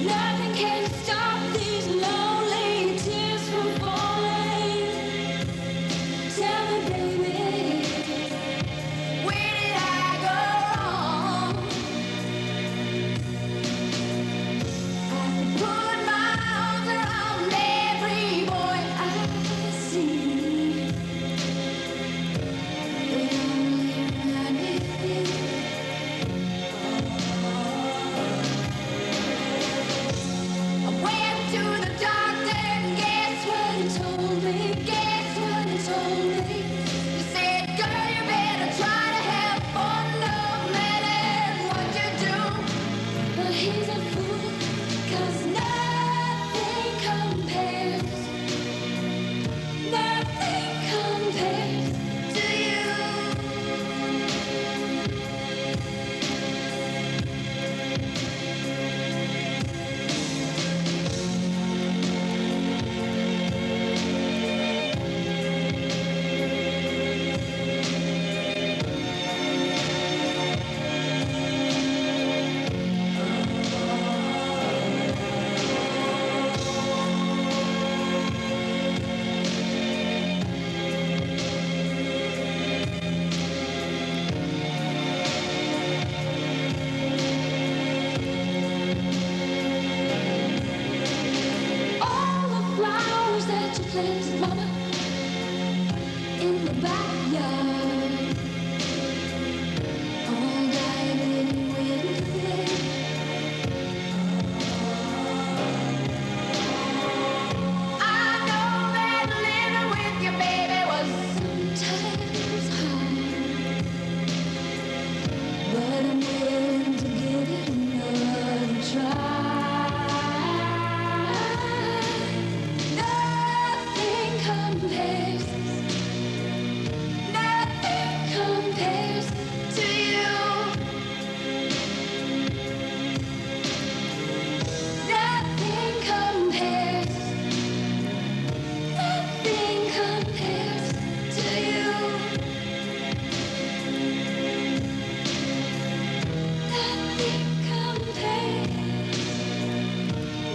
Love says mama in the backyard. All died in winter. I know that living with your baby was sometimes hard, but I'm willing to give it another try. Nothing compares to you. Nothing compares to you.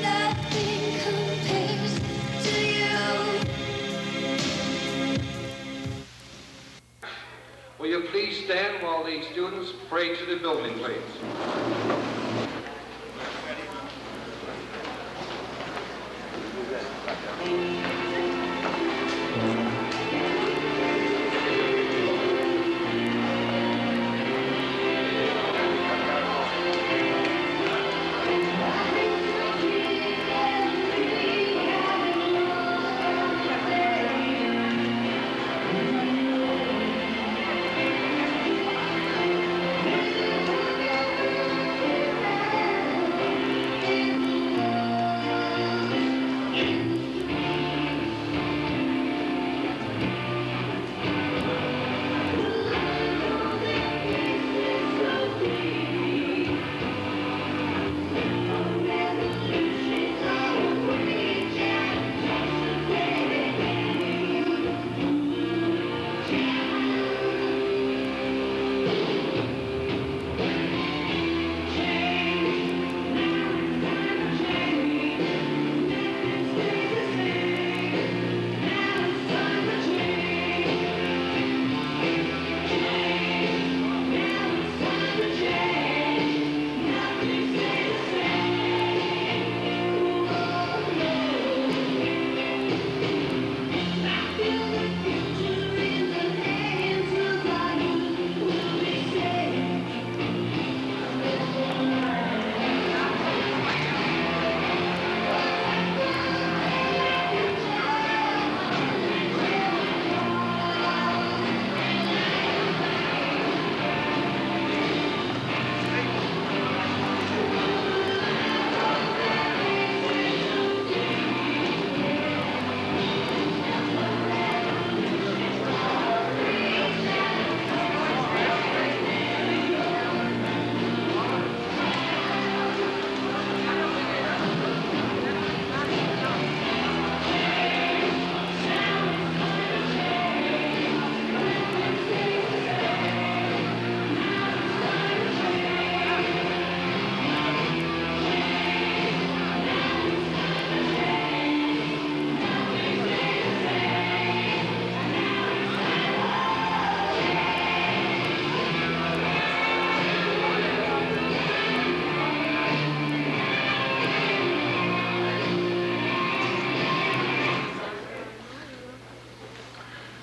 Nothing compares to you. Will you please stand while the students pray to the building, please?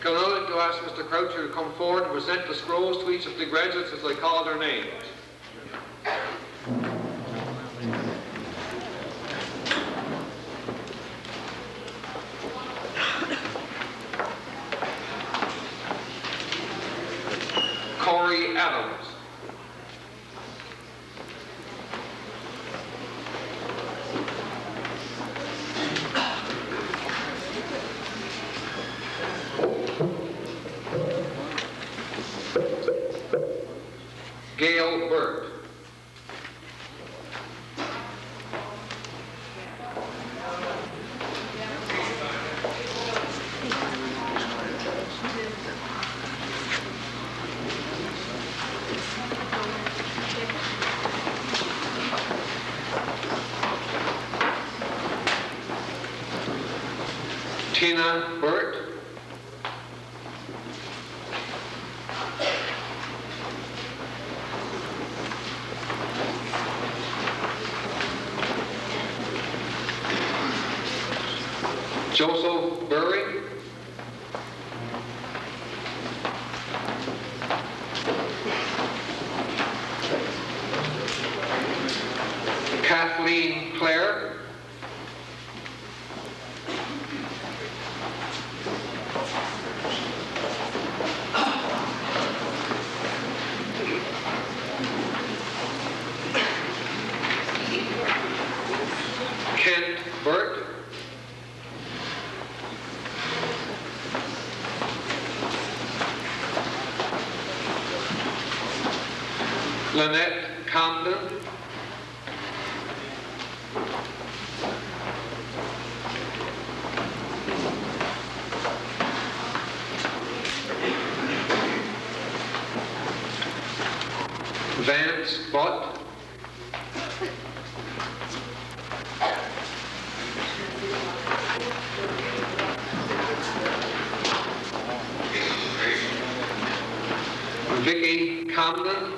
Can I like to ask Mr. Croucher to come forward and present the scrolls to each of the graduates as I call their names. Corey Adams. Gail Burt. Tina Burt. Joseph Burry. Bert. Lynette Camden. Vance Butt. Vicky Camden.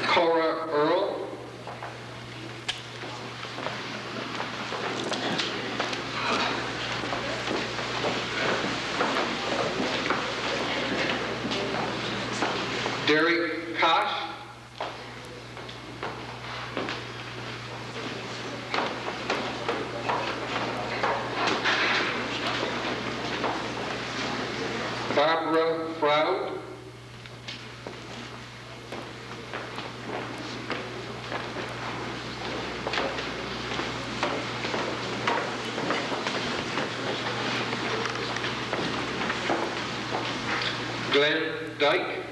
Cora Earl. Derek Kosh. Barbara Froud. Glenn Dyke.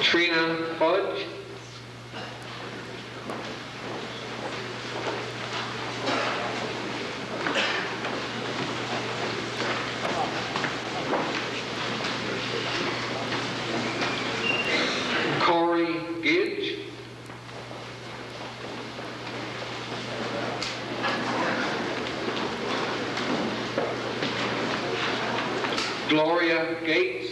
Trina Fudge. Corey Gidge. Gloria Gates.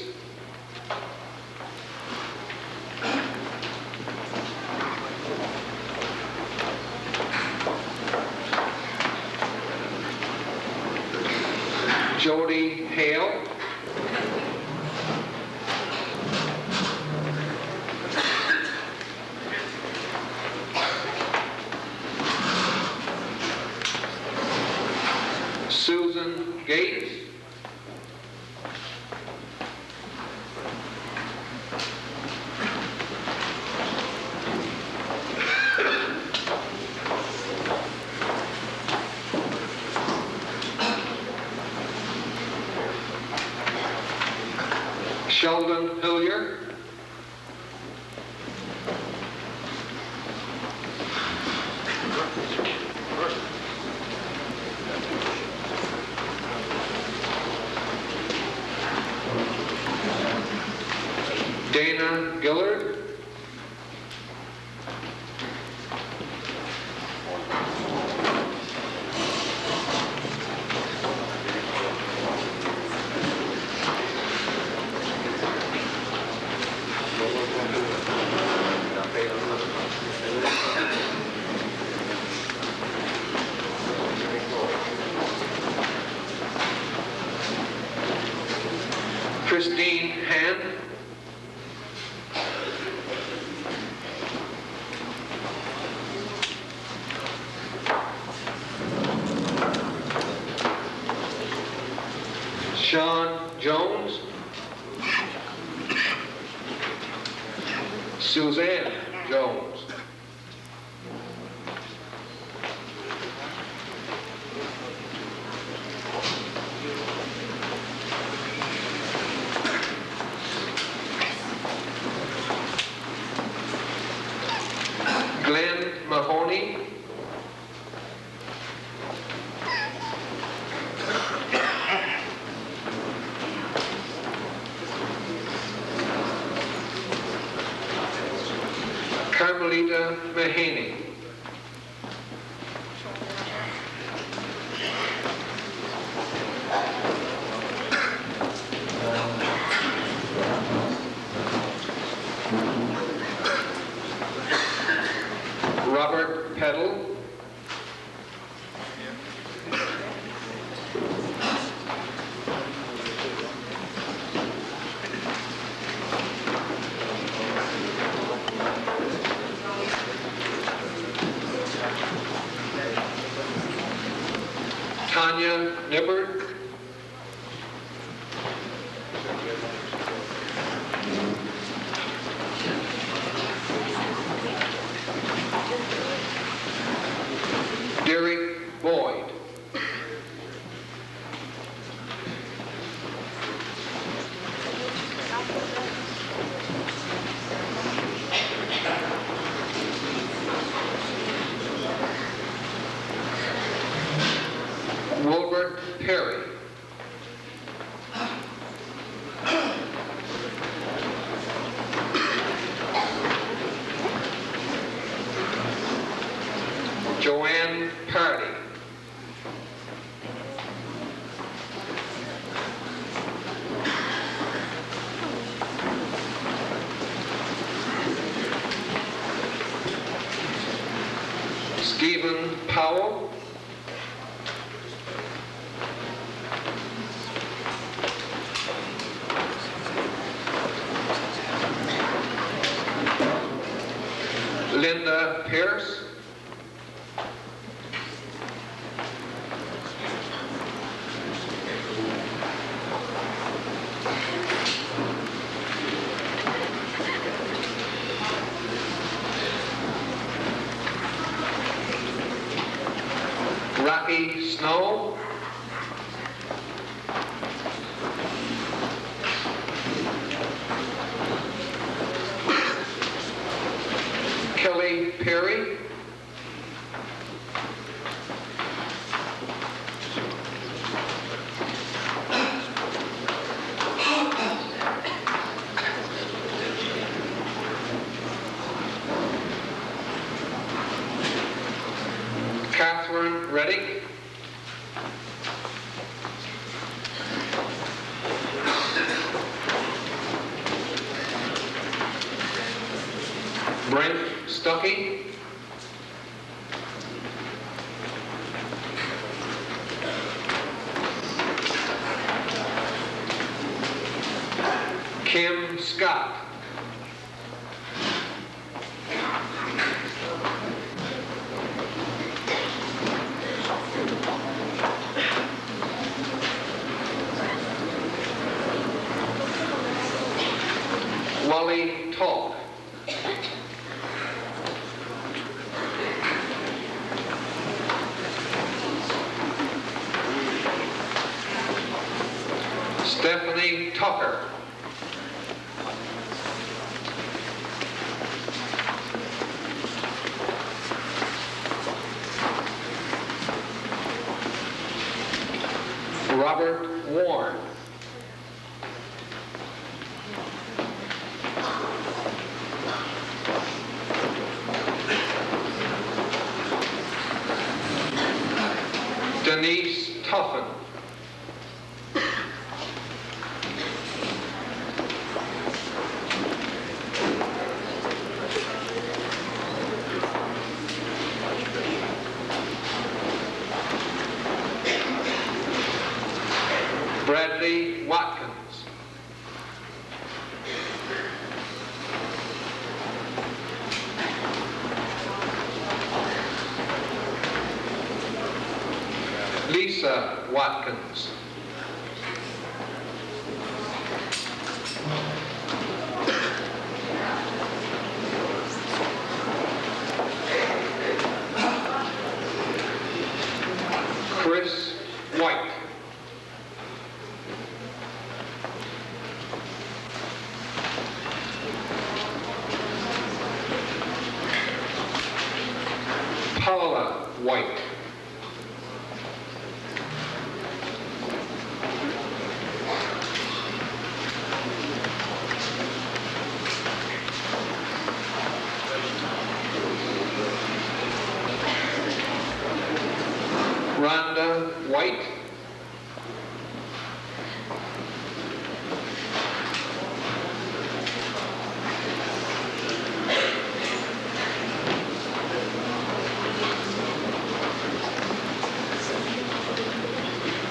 Jody Hale. Susan Gates. Sheldon Hillier. Dana Gillard. Christine Hand. Sean Jones. Suzanne Jones. Glenn Mahoney. Carmelita Mahaney. Robert Peddle. Party. Stephen Powell. Linda Pierce. Rocky Snow. Kelly Perry. Catherine Reddick. Brent Stuckey. Kim Scott. Wally Talk. Stephanie Tucker. Robert Warren. Denise Tuffin. Bradley Watkins. Lisa Watkins. Chris White. Paula White. Rhonda White.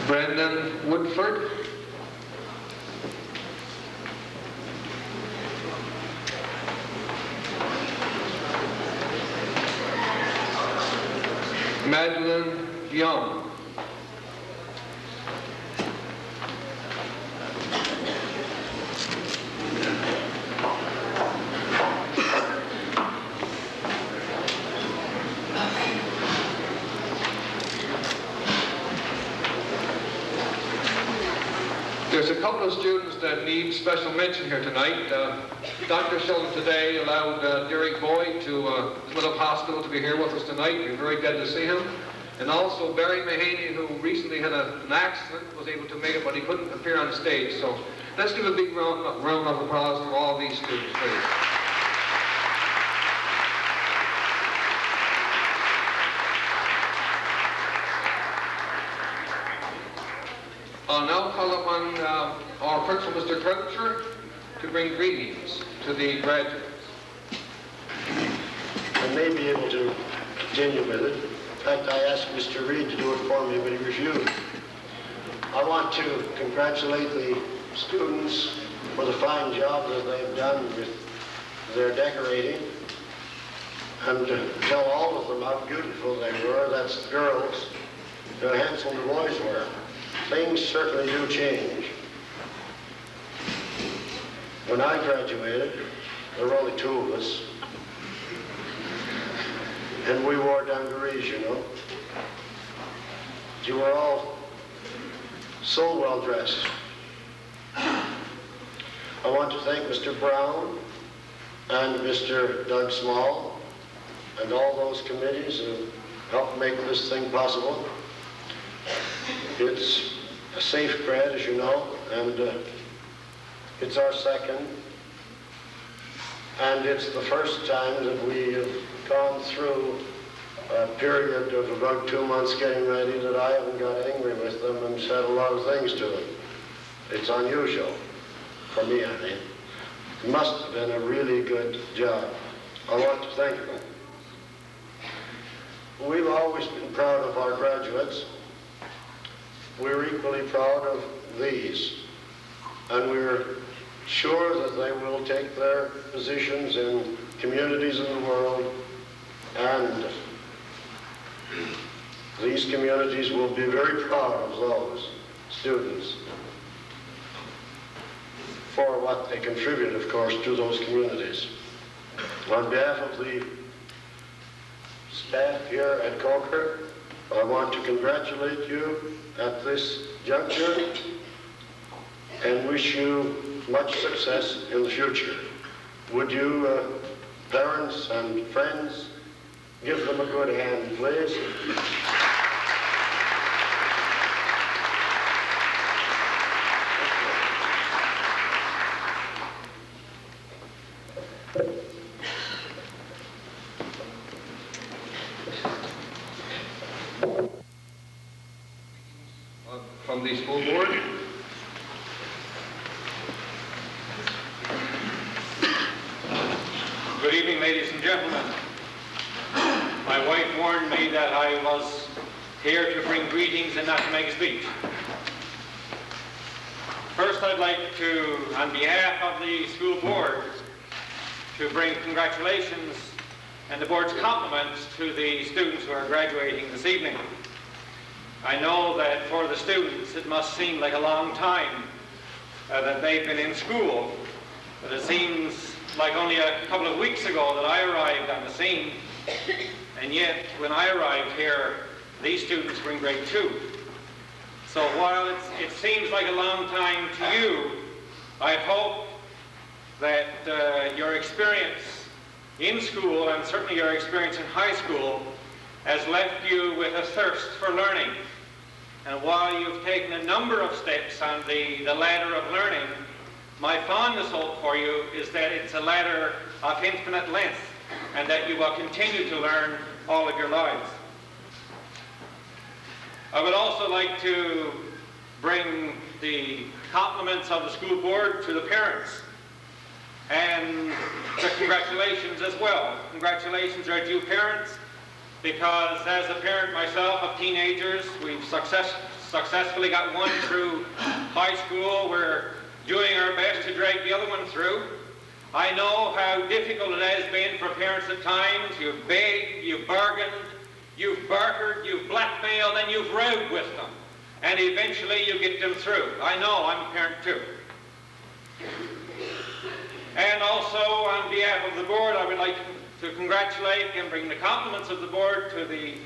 Brendan Woodford. Madeline Young. There's a couple of students that need special mention here tonight. Dr. Sheldon today allowed Derek Boyd to Plymouth Hospital to be here with us tonight. We're very glad to see him. And also Barry Mahaney, who recently had an accident, was able to make it, but he couldn't appear on stage. So let's give a big round of applause for all these students, please. upon our principal, Mr. Coaker, to bring greetings to the graduates. I may be able to continue with it. In fact, I asked Mr. Reed to do it for me, but he refused. I want to congratulate the students for the fine job that they've done with their decorating, and to tell all of them how beautiful they were. That's the girls, how handsome the boys were. Things certainly do change. When I graduated, there were only 2 of us, and we wore dungarees, you know. You were all so well dressed. I want to thank Mr. Brown and Mr. Doug Small and all those committees who helped make this thing possible. It's a safe grad, as you know, and it's our second. And it's the first time that we have gone through a period of about 2 months getting ready that I haven't got angry with them and said a lot of things to them. It's unusual, for me, I mean. It must have been a really good job. I want to thank them. We've always been proud of our graduates. We're equally proud of these. And we're sure that they will take their positions in communities in the world, and these communities will be very proud of those students for what they contribute, of course, to those communities. On behalf of the staff here at Coaker, I want to congratulate you at this juncture and wish you much success in the future. Would you, parents and friends, give them a good hand, please? From the school board. Good evening, ladies and gentlemen. My wife warned me that I was here to bring greetings and not to make a speech. First, I'd like to, on behalf of the school board, to bring congratulations and the board's compliments to the students who are graduating this evening. I know that for the students it must seem like a long time that they've been in school, but it seems like only a couple of weeks ago that I arrived on the scene, and yet when I arrived here, these students were in grade 2. So while it seems like a long time to you, I hope that your experience in school, and certainly your experience in high school, has left you with a thirst for learning. And while you've taken a number of steps on the ladder of learning, my fondest hope for you is that it's a ladder of infinite length, and that you will continue to learn all of your lives. I would also like to bring the compliments of the school board to the parents, and the congratulations as well. Congratulations are due parents, because as a parent myself of teenagers, we've successfully got one through high school. We're doing our best to drag the other one through. I know how difficult it has been for parents at times. You've begged, you've bargained, you've bartered, you've blackmailed, and you've rowed with them. And eventually you get them through. I know, I'm a parent too. And also, on behalf of the board, I would like to congratulate and bring the compliments of the board to the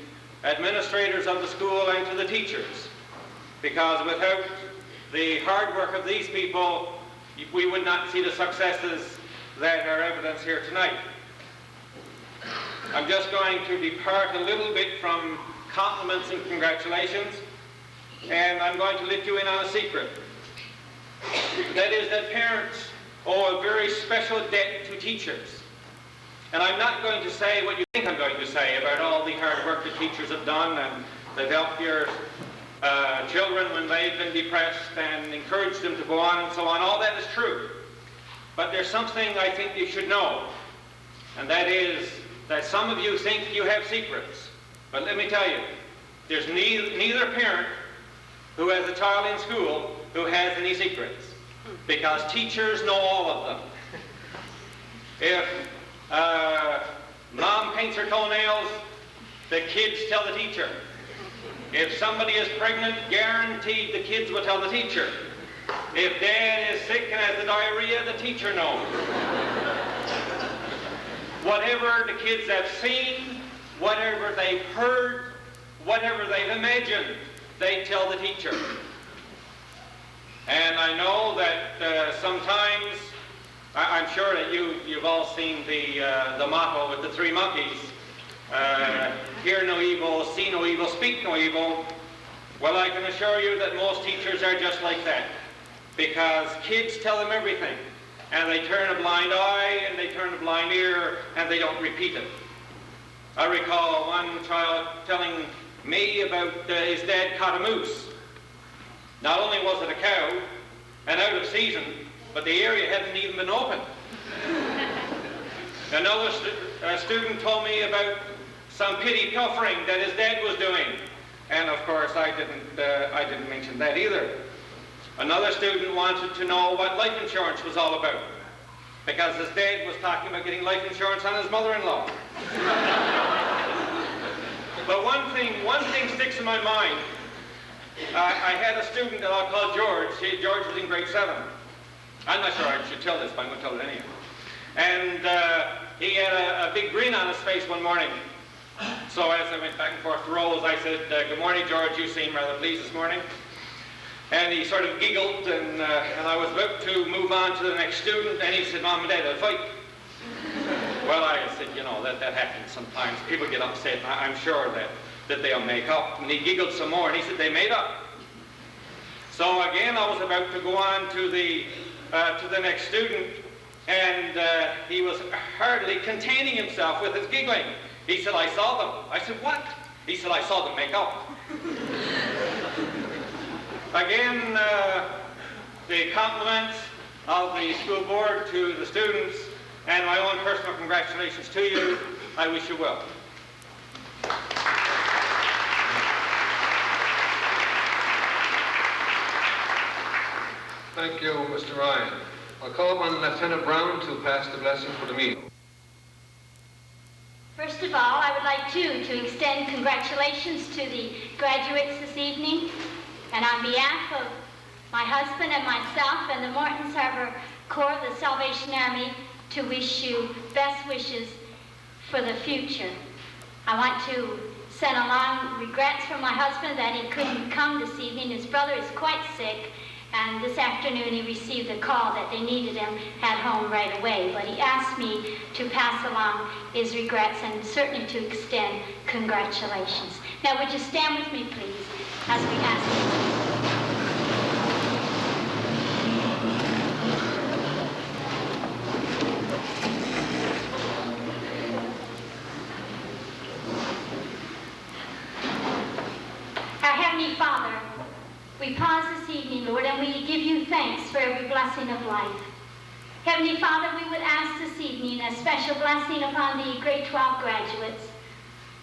administrators of the school and to the teachers. Because without the hard work of these people, we would not see the successes that are evidenced here tonight. I'm just going to depart a little bit from compliments and congratulations, and I'm going to let you in on a secret. That is that parents owe a very special debt to teachers. And I'm not going to say what you think I'm going to say about all the hard work the teachers have done, and they've helped your children when they've been depressed and encouraged them to go on and so on. All that is true. But there's something I think you should know, and that is that some of you think you have secrets. But let me tell you, there's neither parent who has a child in school who has any secrets, because teachers know all of them. If mom paints her toenails, the kids tell the teacher. If somebody is pregnant, guaranteed the kids will tell the teacher. If dad is sick and has the diarrhea, the teacher knows. Whatever the kids have seen, whatever they've heard, whatever they've imagined, they tell the teacher. And I know that sometimes, I'm sure that you've all seen the motto with the three monkeys. Hear no evil, see no evil, speak no evil. Well, I can assure you that most teachers are just like that, because kids tell them everything, and they turn a blind eye and they turn a blind ear, and they don't repeat it. I recall one child telling me about his dad caught a moose. Not only was it a cow and out of season, but the area hadn't even been opened. Another student told me about some pity pilfering that his dad was doing, and of course I didn't mention that either. Another student wanted to know what life insurance was all about, because his dad was talking about getting life insurance on his mother-in-law. But one thing sticks in my mind. I had a student that I'll call George. George was in grade 7. I'm not sure I should tell this, but I'm going to tell it anyway. And he had a big grin on his face one morning. So as I went back and forth to Rose, I said, "Good morning, George. You seem rather pleased this morning." And he sort of giggled, and I was about to move on to the next student, and he said, "Mom and Dad had a fight." Well, I said, you know, that happens sometimes. People get upset. I'm sure that they'll make up. And he giggled some more, and he said, "They made up." So again, I was about to go on to the next student, and he was hardly containing himself with his giggling. He said, "I saw them." I said, "What?" He said, "I saw them make up." Again, the compliments of the school board to the students, and my own personal congratulations to you. I wish you well. Thank you, Mr. Ryan. I'll call upon Lieutenant Brown to pass the blessing for the meal. First of all, I would like to extend congratulations to the graduates this evening, and on behalf of my husband and myself and the Mortons Harbor Corps of the Salvation Army, to wish you best wishes for the future. I want to send along regrets from my husband that he couldn't come this evening. His brother is quite sick, and this afternoon he received a call that they needed him at home right away. But he asked me to pass along his regrets and certainly to extend congratulations. Now, would you stand with me, please, as we ask you. Father, we pause this evening, Lord, and we give you thanks for every blessing of life. Heavenly Father, we would ask this evening a special blessing upon the grade 12 graduates.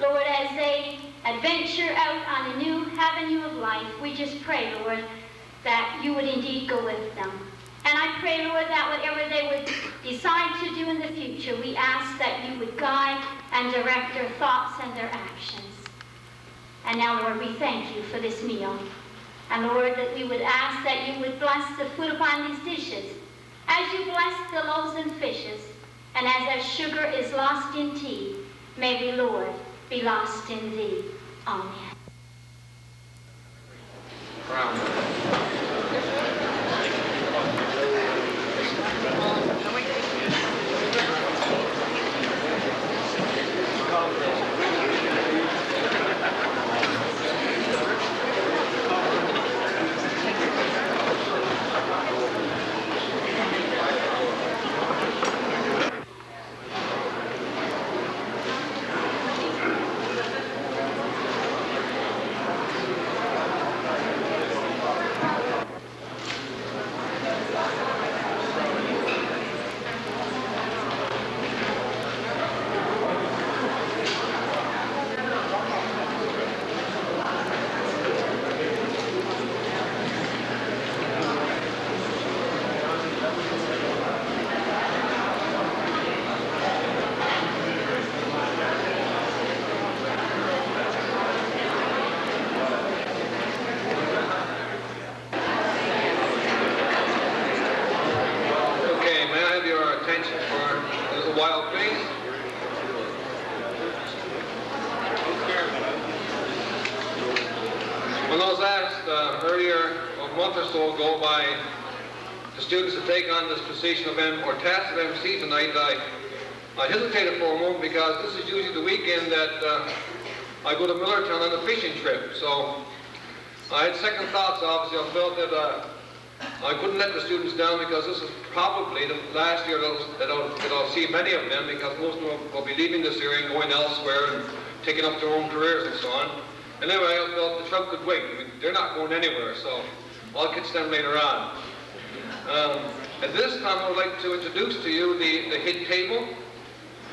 Lord, as they adventure out on a new avenue of life, we just pray, Lord, that you would indeed go with them. And I pray, Lord, that whatever they would decide to do in the future, we ask that you would guide and direct their thoughts and their actions. And now, Lord, we thank you for this meal. And Lord, that we would ask that you would bless the food upon these dishes, as you bless the loaves and fishes, and as our sugar is lost in tea, may we, Lord, be lost in thee. Amen. Brown. attention for a little while, please. When I was asked earlier, a month or so ago, by the students to take on this position of or task of MC tonight, I hesitated for a moment because this is usually the weekend that I go to Millertown on a fishing trip. So I had second thoughts, obviously. I felt that I couldn't let the students down because this is probably the last year that I'll see many of them, because most of them will be leaving this area and going elsewhere and taking up their own careers and so on. And anyway, I felt the trip could wait. I mean, they're not going anywhere, so I'll catch them later on. At this time, I would like to introduce to you the head table.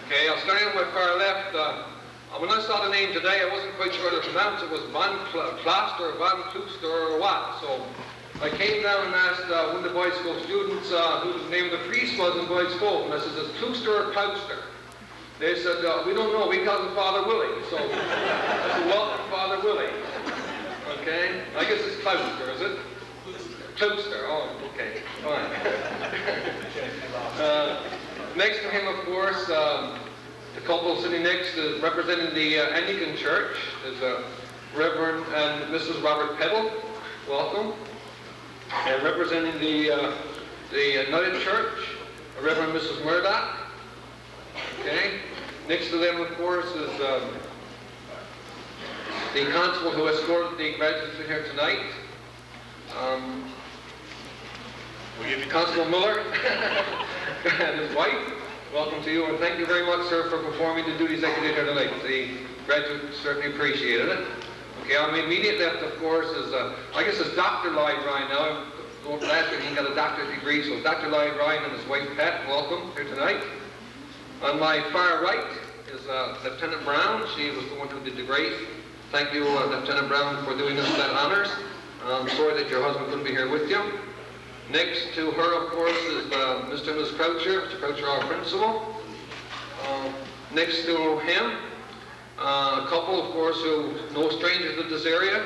Okay, I'll start on my far left. When I saw the name today, I wasn't quite sure how to pronounce it. It was Van Kloster, Van Kloster, or what? So I came down and asked one of the boys' school students who the name of the priest was in boys' school. And I said, is it Kloster or Klauster? They said, we don't know. We call him Father Willie. So I said, welcome, Father Willie. Okay? I guess it's Klauster, is it? Kloster. Oh, okay. Fine. Next to him, of course, the couple sitting next, representing the Anglican Church, is Reverend and Mrs. Robert Peddle. Welcome. And representing the United Church, Reverend Mrs. Murdoch. Okay. Next to them, of course, is the constable who escorted the graduates in here tonight. Constable Miller and his wife. Welcome to you, and thank you very much, sir, for performing the duties that you did here tonight. The graduates certainly appreciated it. Okay, on my immediate left, of course, is, I guess it's Dr. Lloyd Ryan now. Last year he got a doctorate degree, so Dr. Lloyd Ryan and his wife, Pat, welcome here tonight. On my far right is Lieutenant Brown. She was the one who did the grace. Thank you, Lieutenant Brown, for doing us that honors. I'm sorry that your husband couldn't be here with you. Next to her, of course, is Mr. and Ms. Croucher. Mr. Croucher, our principal. Next to him, a couple, of course, who no strangers to this area,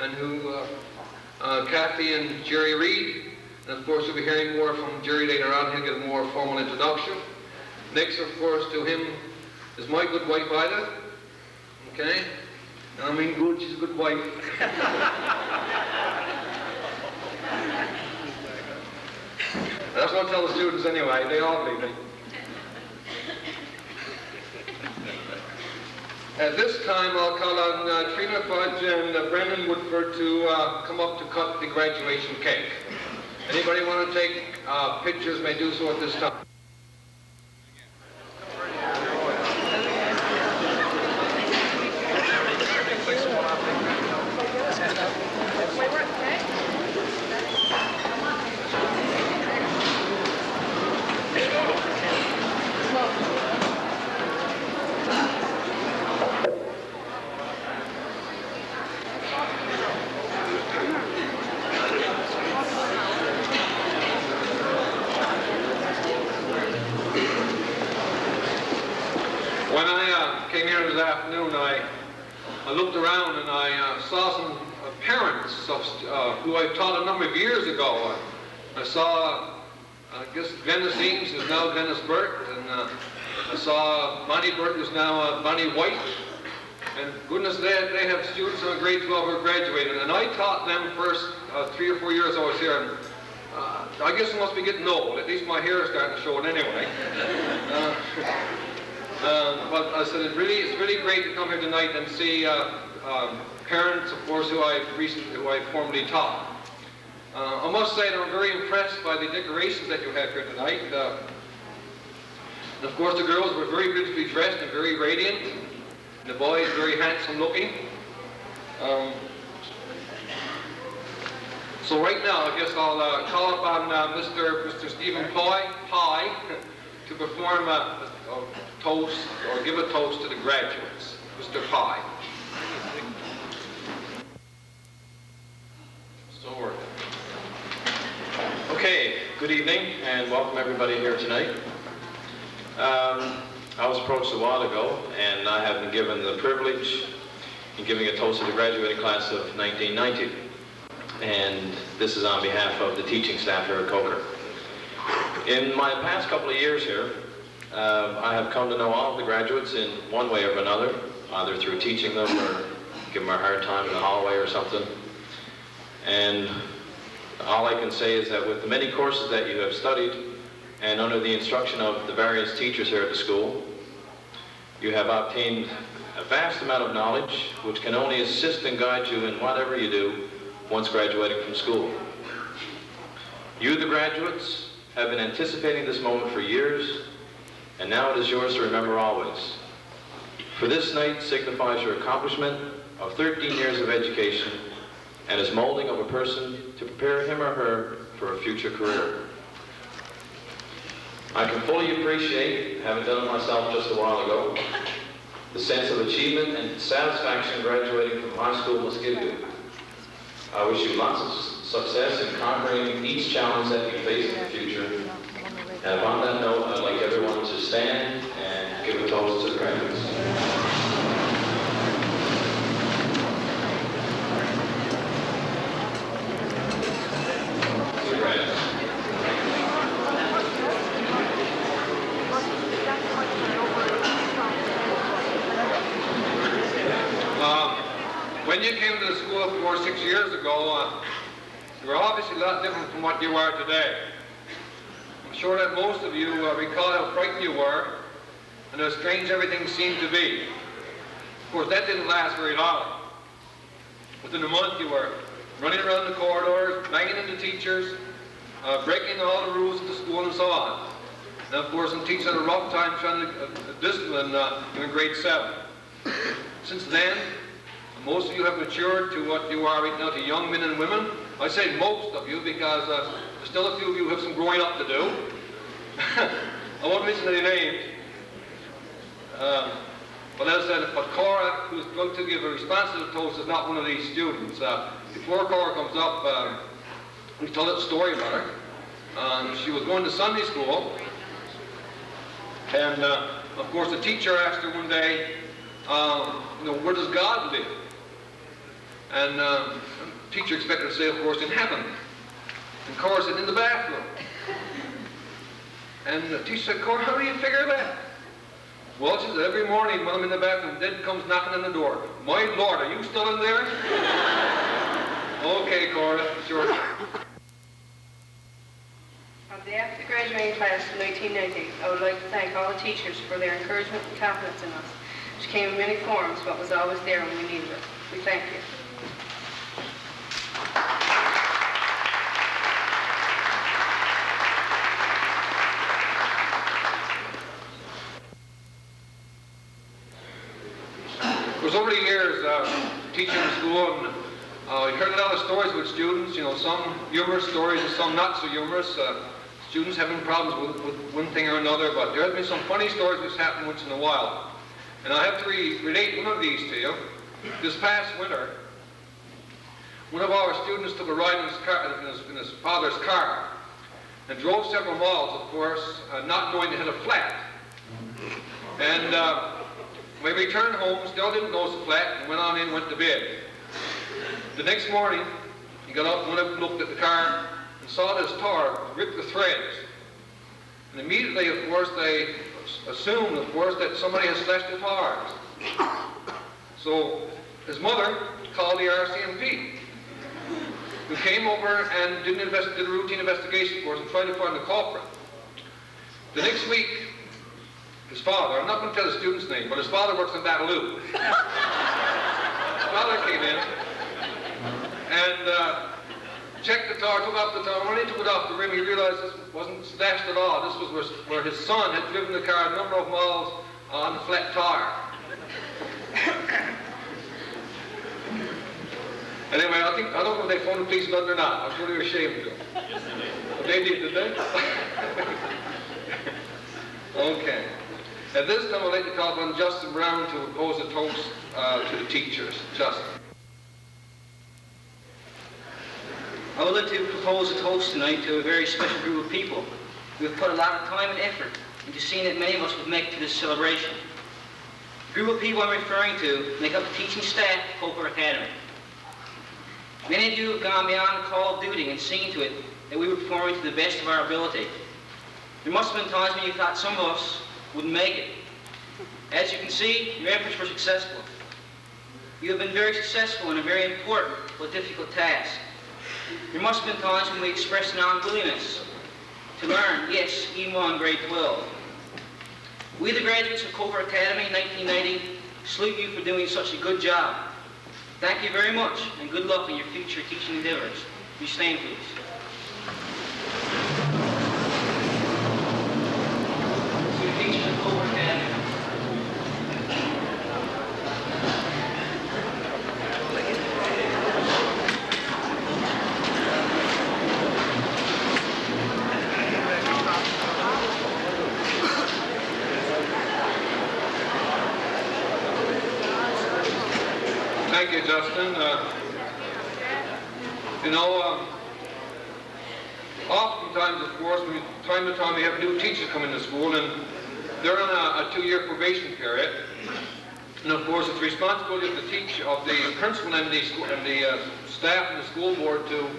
and who, Kathy and Jerry Reed. And of course, we'll be hearing more from Jerry later on. He'll get a more formal introduction. Next, of course, to him is my good wife, Ida. Okay? I mean good, she's a good wife. That's what I tell the students anyway, they all believe me. At this time, I'll call on Trina Fudge and Brendan Woodford to come up to cut the graduation cake. Anybody want to take pictures may do so at this time. When I came here this afternoon, I looked around and I saw some parents of, who I taught a number of years ago. I saw, I guess, Dennis Eames, who's now Dennis Burt, and I saw Bonnie Burt, who's now Bonnie White. And goodness, they have students in grade 12 who are graduated. And I taught them first 3 or 4 years I was here. And I guess I must be getting old. At least my hair is starting to show it anyway. But I said it's really great to come here tonight and see parents, of course, who I formerly taught. I must say that I'm very impressed by the decorations that you have here tonight. And of course, the girls were very beautifully dressed and very radiant. And the boys very handsome looking. So right now, I guess I'll call upon Mr. Stephen Pye to perform a toast, or give a toast to the graduates. Mr. Pye. So we're okay. Good evening, and welcome everybody here tonight. I was approached a while ago, and I have been given the privilege in giving a toast to the graduating class of 1990. And this is on behalf of the teaching staff here at Coaker. In my past couple of years here, I have come to know all of the graduates in one way or another, either through teaching them or giving them a hard time in the hallway or something. And all I can say is that with the many courses that you have studied and under the instruction of the various teachers here at the school, you have obtained a vast amount of knowledge which can only assist and guide you in whatever you do once graduating from school. You, the graduates, have been anticipating this moment for years, and now it is yours to remember always. For this night signifies your accomplishment of 13 years of education and is molding of a person to prepare him or her for a future career. I can fully appreciate, having done it myself just a while ago, the sense of achievement and satisfaction graduating from high school must give you. I wish you lots of success in conquering each challenge that you face in the future. And on that note, I'd like everyone to stand and give a toast to the graduates. To the graduates. When you came to the school 5 or 6 years ago, you were obviously a lot different from what you are today. I'm sure that most of you recall how frightened you were and how strange everything seemed to be. Of course, that didn't last very long. Within a month, you were running around the corridors, banging into teachers, breaking all the rules of the school and so on. And of course, some teachers had a rough time trying to discipline you in grade 7. Since then, most of you have matured to what you are right now, to young men and women. I say most of you because there's still a few of you who have some growing up to do. I won't mention any names. But as I said, but Cora, who's going to give a response to the toast, is not one of these students. Before Cora comes up, we tell a story about her. She was going to Sunday school, and of course the teacher asked her one day, where does God live? And the teacher expected her to say, of course, in heaven. And Cora said, in the bathroom. And the teacher said, Cora, how do you figure that? Well, she said, every morning when I'm in the bathroom, Dad comes knocking on the door. My Lord, are you still in there? Okay, Cora, sure. On behalf of the graduating class of 1990, I would like to thank all the teachers for their encouragement and confidence in us, which came in many forms, but was always there when we needed it. We thank you. It was over the years teaching in school, and I heard a lot of stories with students, some humorous stories and some not so humorous. Students having problems with one thing or another, but there have been some funny stories which happen once in a while. And I have to relate one of these to you. This past winter, one of our students took a ride in his father's car and drove several miles, of course, not knowing they had a flat. And when we returned home, still didn't know the flat, and went on in and went to bed. The next morning, he got up, went up and looked at the car, and saw this tar rip the threads. And immediately, of course, they assumed, of course, that somebody had slashed the tires. So his mother called the RCMP, who came over and did a routine investigation, of course, and tried to find the culprit. The next week, his father, I'm not going to tell the student's name, but his father works in Bataloo. His father came in and checked the tar, took off the tar. When he took it off the rim, he realized this wasn't slashed at all. This was where his son had driven the car a number of miles on the flat tire. Anyway, I don't know if they phoned the police about it or not. I'm sure they were ashamed to. But they did they? Okay. At this time, I'd like to call upon Justin Brown to propose a toast to the teachers. Justin. I would like to propose a toast tonight to a very special group of people who have put a lot of time and effort into seeing that many of us would make to this celebration. The group of people I'm referring to make up the teaching staff at Coaker Academy. Many of you have gone beyond the call of duty and seen to it that we were performing to the best of our ability. There must have been times when you thought some of us wouldn't make it. As you can see, your efforts were successful. You have been very successful in a very important but difficult task. There must have been times when we expressed an unwillingness to learn, yes, even while in grade 12. We, the graduates of Coaker Academy in 1990, salute you for doing such a good job. Thank you very much, and good luck in your future teaching endeavors. Will you stand, please? To the teachers of Coaker Academy. Thank you, Justin. Oftentimes, of course, time to time we have new teachers come into school, and they're on a 2-year probation period. And of course, it's responsibility of the principal and the staff and the school board to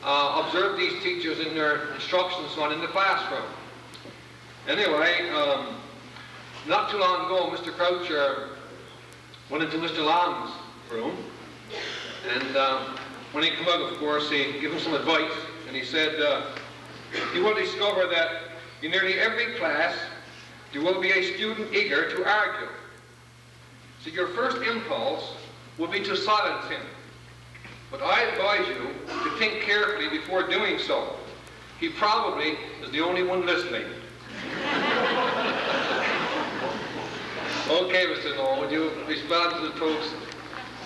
observe these teachers in their instruction and so on in the classroom. Anyway, not too long ago, Mr. Croucher went into Mr. Long's room, and when he came out, of course, he gave him some advice, and he said, you will discover that in nearly every class there will be a student eager to argue. So your first impulse will be to silence him, but I advise you to think carefully before doing so. He probably is the only one listening. Okay, Mr. Noel, would you respond to the toast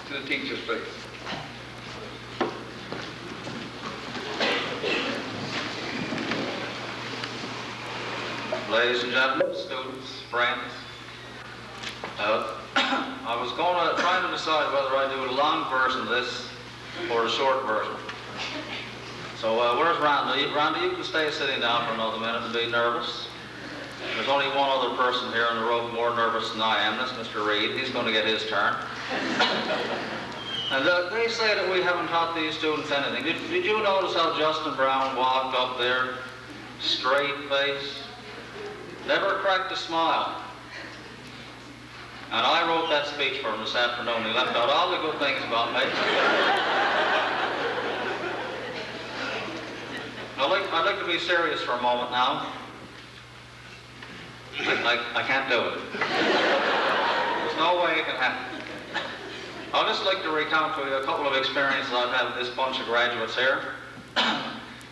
to the teachers, please? Ladies and gentlemen, students, friends, I was trying to decide whether I do a long version of this or a short version. So where's Randy? Randy, you can stay sitting down for another minute and be nervous. There's only one other person here in the room more nervous than I am. That's Mr. Reed. He's going to get his turn. And they say that we haven't taught these students anything. Did you notice how Justin Brown walked up there, straight face, never cracked a smile? And I wrote that speech for him this afternoon. He left out all the good things about me. I'd like to be serious for a moment now. I can't do it. There's no way it can happen. I'd just like to recount to you a couple of experiences I've had with this bunch of graduates here.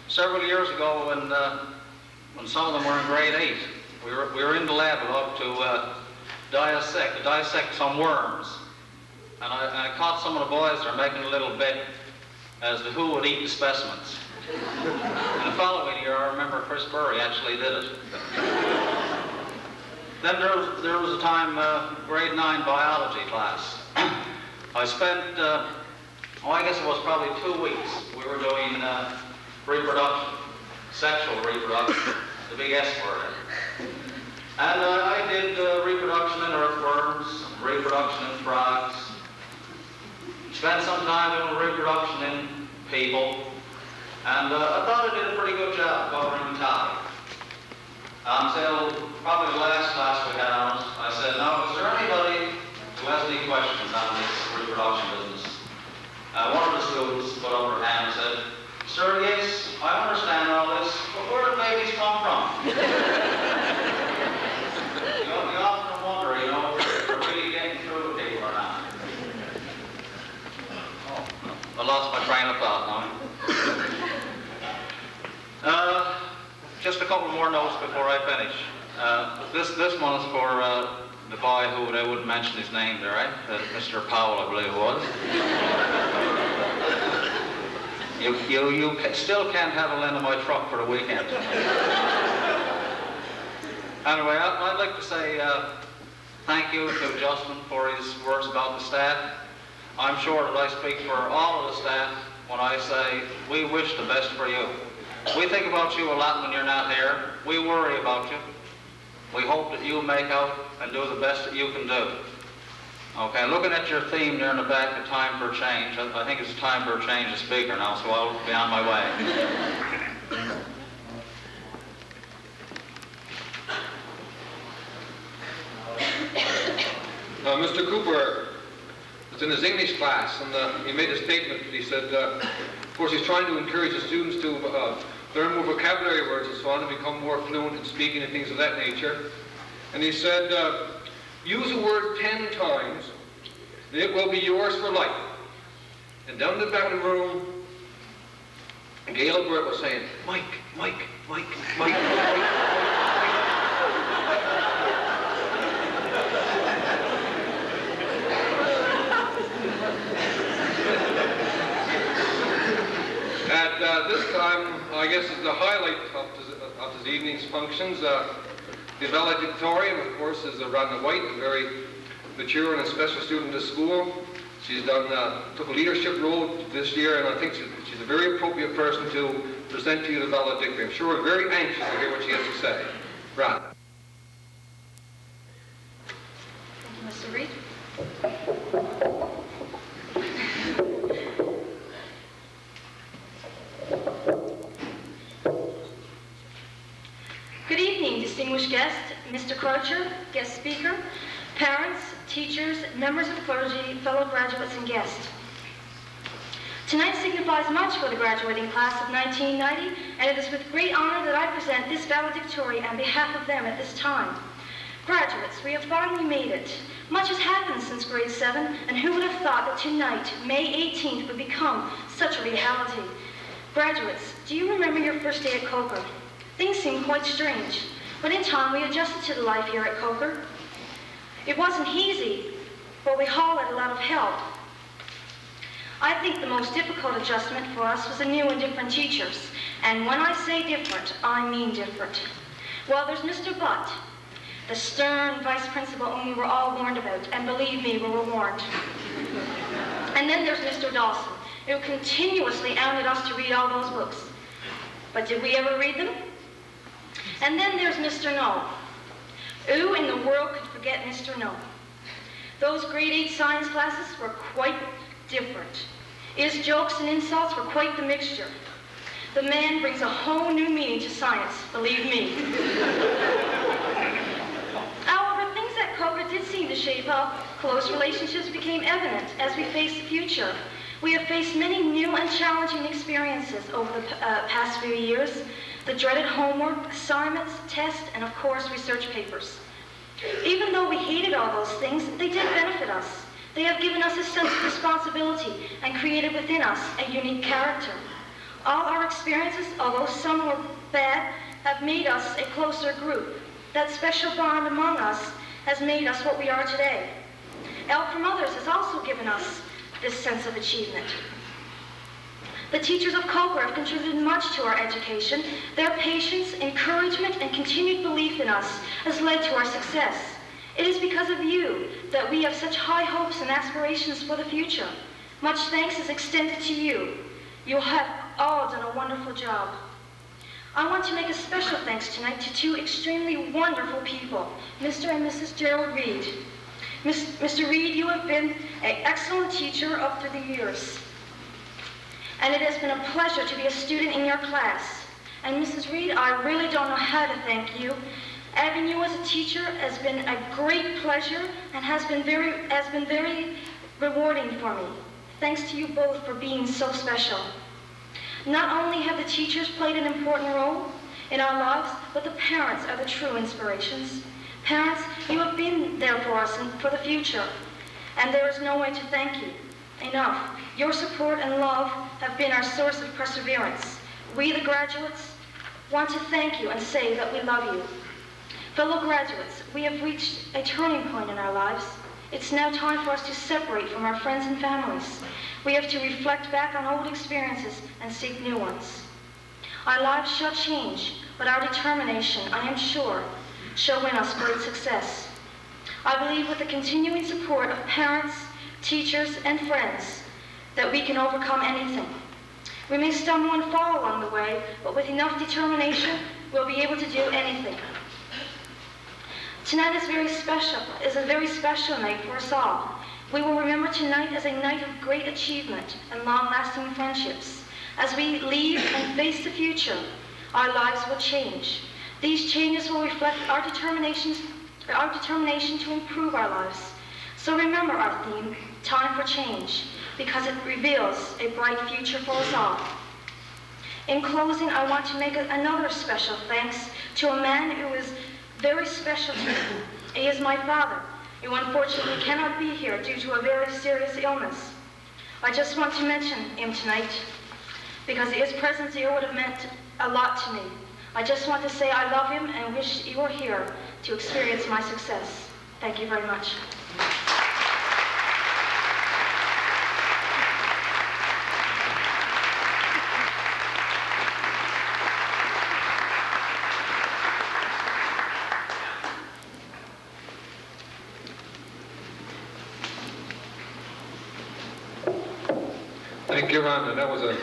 Several years ago, when some of them were in grade 8, we were in the lab about to dissect some worms. And I caught some of the boys there making a little bet as to who would eat the specimens. And the following year, I remember Chris Burry actually did it. Then there was a time, grade 9 biology class. I spent, I guess it was probably 2 weeks. We were doing reproduction, sexual reproduction, the big S word. And I did reproduction in earthworms, reproduction in frogs. Spent some time doing reproduction in people. And I thought I did a pretty good job covering the topic. Until probably the last class we had on it, I said, now, is there anybody who has any questions on this reproduction business? One of the students put up her hand and said, sir, yes, I understand all this, but where do babies come from? You often wonder, if we're really getting through to people or not. Oh, I lost my train of thought now. Just a couple more notes before I finish. This one is for the boy who they wouldn't mention his name there, right? Mr. Powell, I believe it was. You still can't have a lend of my truck for the weekend. Anyway, I'd like to say thank you to Justin for his words about the staff. I'm sure that I speak for all of the staff when I say we wish the best for you. We think about you a lot when you're not here. We worry about you. We hope that you make out and do the best that you can do. Okay, looking at your theme there in the back, the time for change, I think it's time for a change of speaker now, so I'll be on my way. Mr. Cooper was in his English class, and he made a statement. He said, of course, he's trying to encourage the students to learn more vocabulary words and so on, and become more fluent in speaking and things of that nature. And he said, use a word 10 times, and it will be yours for life. And down in the back of the room, Gail Burt was saying, Mike, Mike, Mike, Mike, Mike, Mike. At this time, I guess is the highlight of this evening's functions. The valedictorian, of course, is Rhonda White, a very mature and a special student at school. She's took a leadership role this year, and I think she's a very appropriate person to present to you the valedictory. I'm sure we're very anxious to hear what she has to say. Ron. Thank you, Mr. Reed. Good evening, distinguished guests, Mr. Coaker, guest speaker, parents, teachers, members of clergy, fellow graduates, and guests. Tonight signifies much for the graduating class of 1990, and it is with great honor that I present this valedictory on behalf of them at this time. Graduates, we have finally made it. Much has happened since grade 7, and who would have thought that tonight, May 18th, would become such a reality? Graduates, do you remember your first day at Coaker? Things seemed quite strange, but in time we adjusted to the life here at Coaker. It wasn't easy, but we all had a lot of help. I think the most difficult adjustment for us was the new and different teachers. And when I say different, I mean different. Well, there's Mr. Butt, the stern vice principal whom we were all warned about, and believe me, we were warned. And then there's Mr. Dawson, who continuously hounded us to read all those books. But did we ever read them? And then there's Mr. No. Who in the world could forget Mr. No? Those grade 8 science classes were quite different. His jokes and insults were quite the mixture. The man brings a whole new meaning to science, believe me. However, things at Coaker did seem to shape up. Close relationships became evident as we faced the future. We have faced many new and challenging experiences over the past few years. The dreaded homework, assignments, tests, and of course, research papers. Even though we hated all those things, they did benefit us. They have given us a sense of responsibility and created within us a unique character. All our experiences, although some were bad, have made us a closer group. That special bond among us has made us what we are today. Help from others has also given us this sense of achievement. The teachers of Coaker have contributed much to our education. Their patience, encouragement, and continued belief in us has led to our success. It is because of you that we have such high hopes and aspirations for the future. Much thanks is extended to you. You have all done a wonderful job. I want to make a special thanks tonight to two extremely wonderful people, Mr. and Mrs. Gerald Reed. Mr. Reed, you have been an excellent teacher up through the years. And it has been a pleasure to be a student in your class. And Mrs. Reed, I really don't know how to thank you. Having you as a teacher has been a great pleasure and has been very rewarding for me. Thanks to you both for being so special. Not only have the teachers played an important role in our lives, but the parents are the true inspirations. Parents, you have been there for us and for the future, and there is no way to thank you enough. Your support and love have been our source of perseverance. We, the graduates, want to thank you and say that we love you. Fellow graduates, we have reached a turning point in our lives. It's now time for us to separate from our friends and families. We have to reflect back on old experiences and seek new ones. Our lives shall change, but our determination, I am sure, shall win us great success. I believe with the continuing support of parents, teachers, and friends that we can overcome anything. We may stumble and fall along the way, but with enough determination, we'll be able to do anything. Tonight is a very special night for us all. We will remember tonight as a night of great achievement and long-lasting friendships. As we leave and face the future, our lives will change. These changes will reflect our determination to improve our lives. So remember our theme, Time for Change, because it reveals a bright future for us all. In closing, I want to make another special thanks to a man who is very special to me. He is my father, who unfortunately cannot be here due to a very serious illness. I just want to mention him tonight because his presence here would have meant a lot to me. I just want to say I love him and wish he were here to experience my success. Thank you very much. Thank you, Rhonda. That was a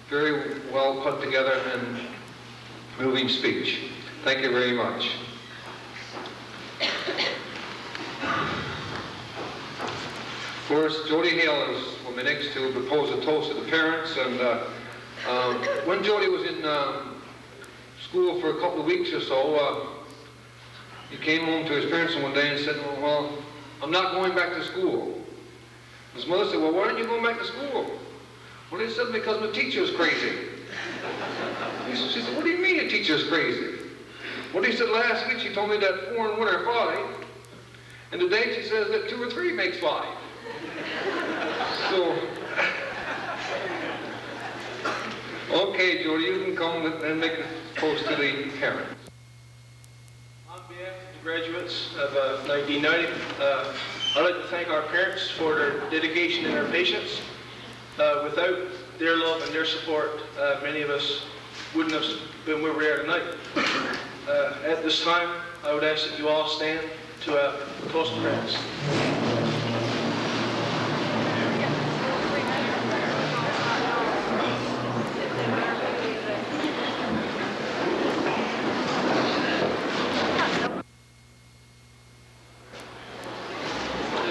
very well put together and moving speech. Thank you very much. First, Jody Hale will be next to propose a toast to the parents. And when Jody was in school for a couple of weeks or so, he came home to his parents one day and said, well, I'm not going back to school. His mother said, well, why aren't you going back to school? Well, he said, because my teacher's crazy. She said, what do you mean your teacher's crazy? Well, he said, last week she told me that 4 and 1 are 5, and today she says that 2 or 3 makes 5. So, okay, Jody, you can come and make a toast to the parents. On behalf of the graduates of 1990, I'd like to thank our parents for their dedication and their patience. Without their love and their support, many of us wouldn't have been where we are tonight. At this time, I would ask that you all stand to toast the parents.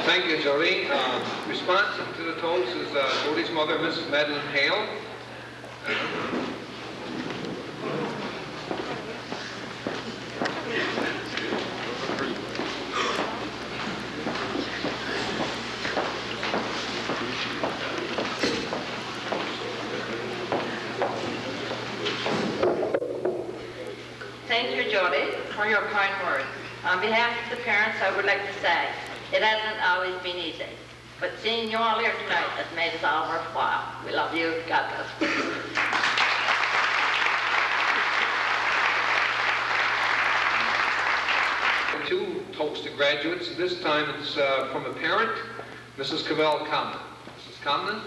Thank you, Jody. Response to the toast is Jody's mother, Mrs. Madeline Hale. Thank you, Jody, for your kind words. On behalf of the parents, I would like to say, it hasn't always been easy, but seeing you all here tonight has made us all worthwhile. We love you. God bless. Two toasted graduates. This time it's from a parent, Mrs. Cavell Conlon. Mrs. Conlon.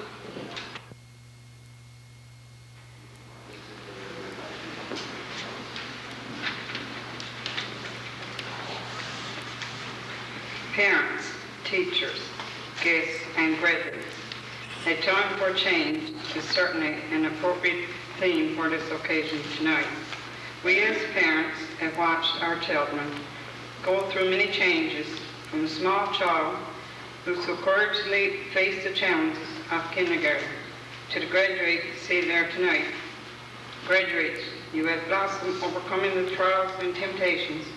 Parents, teachers, guests, and graduates, a time for change is certainly an appropriate theme for this occasion tonight. We as parents have watched our children go through many changes, from a small child who so courageously faced the challenges of kindergarten to the graduate see there tonight. Graduates, you have blossomed overcoming the trials and temptations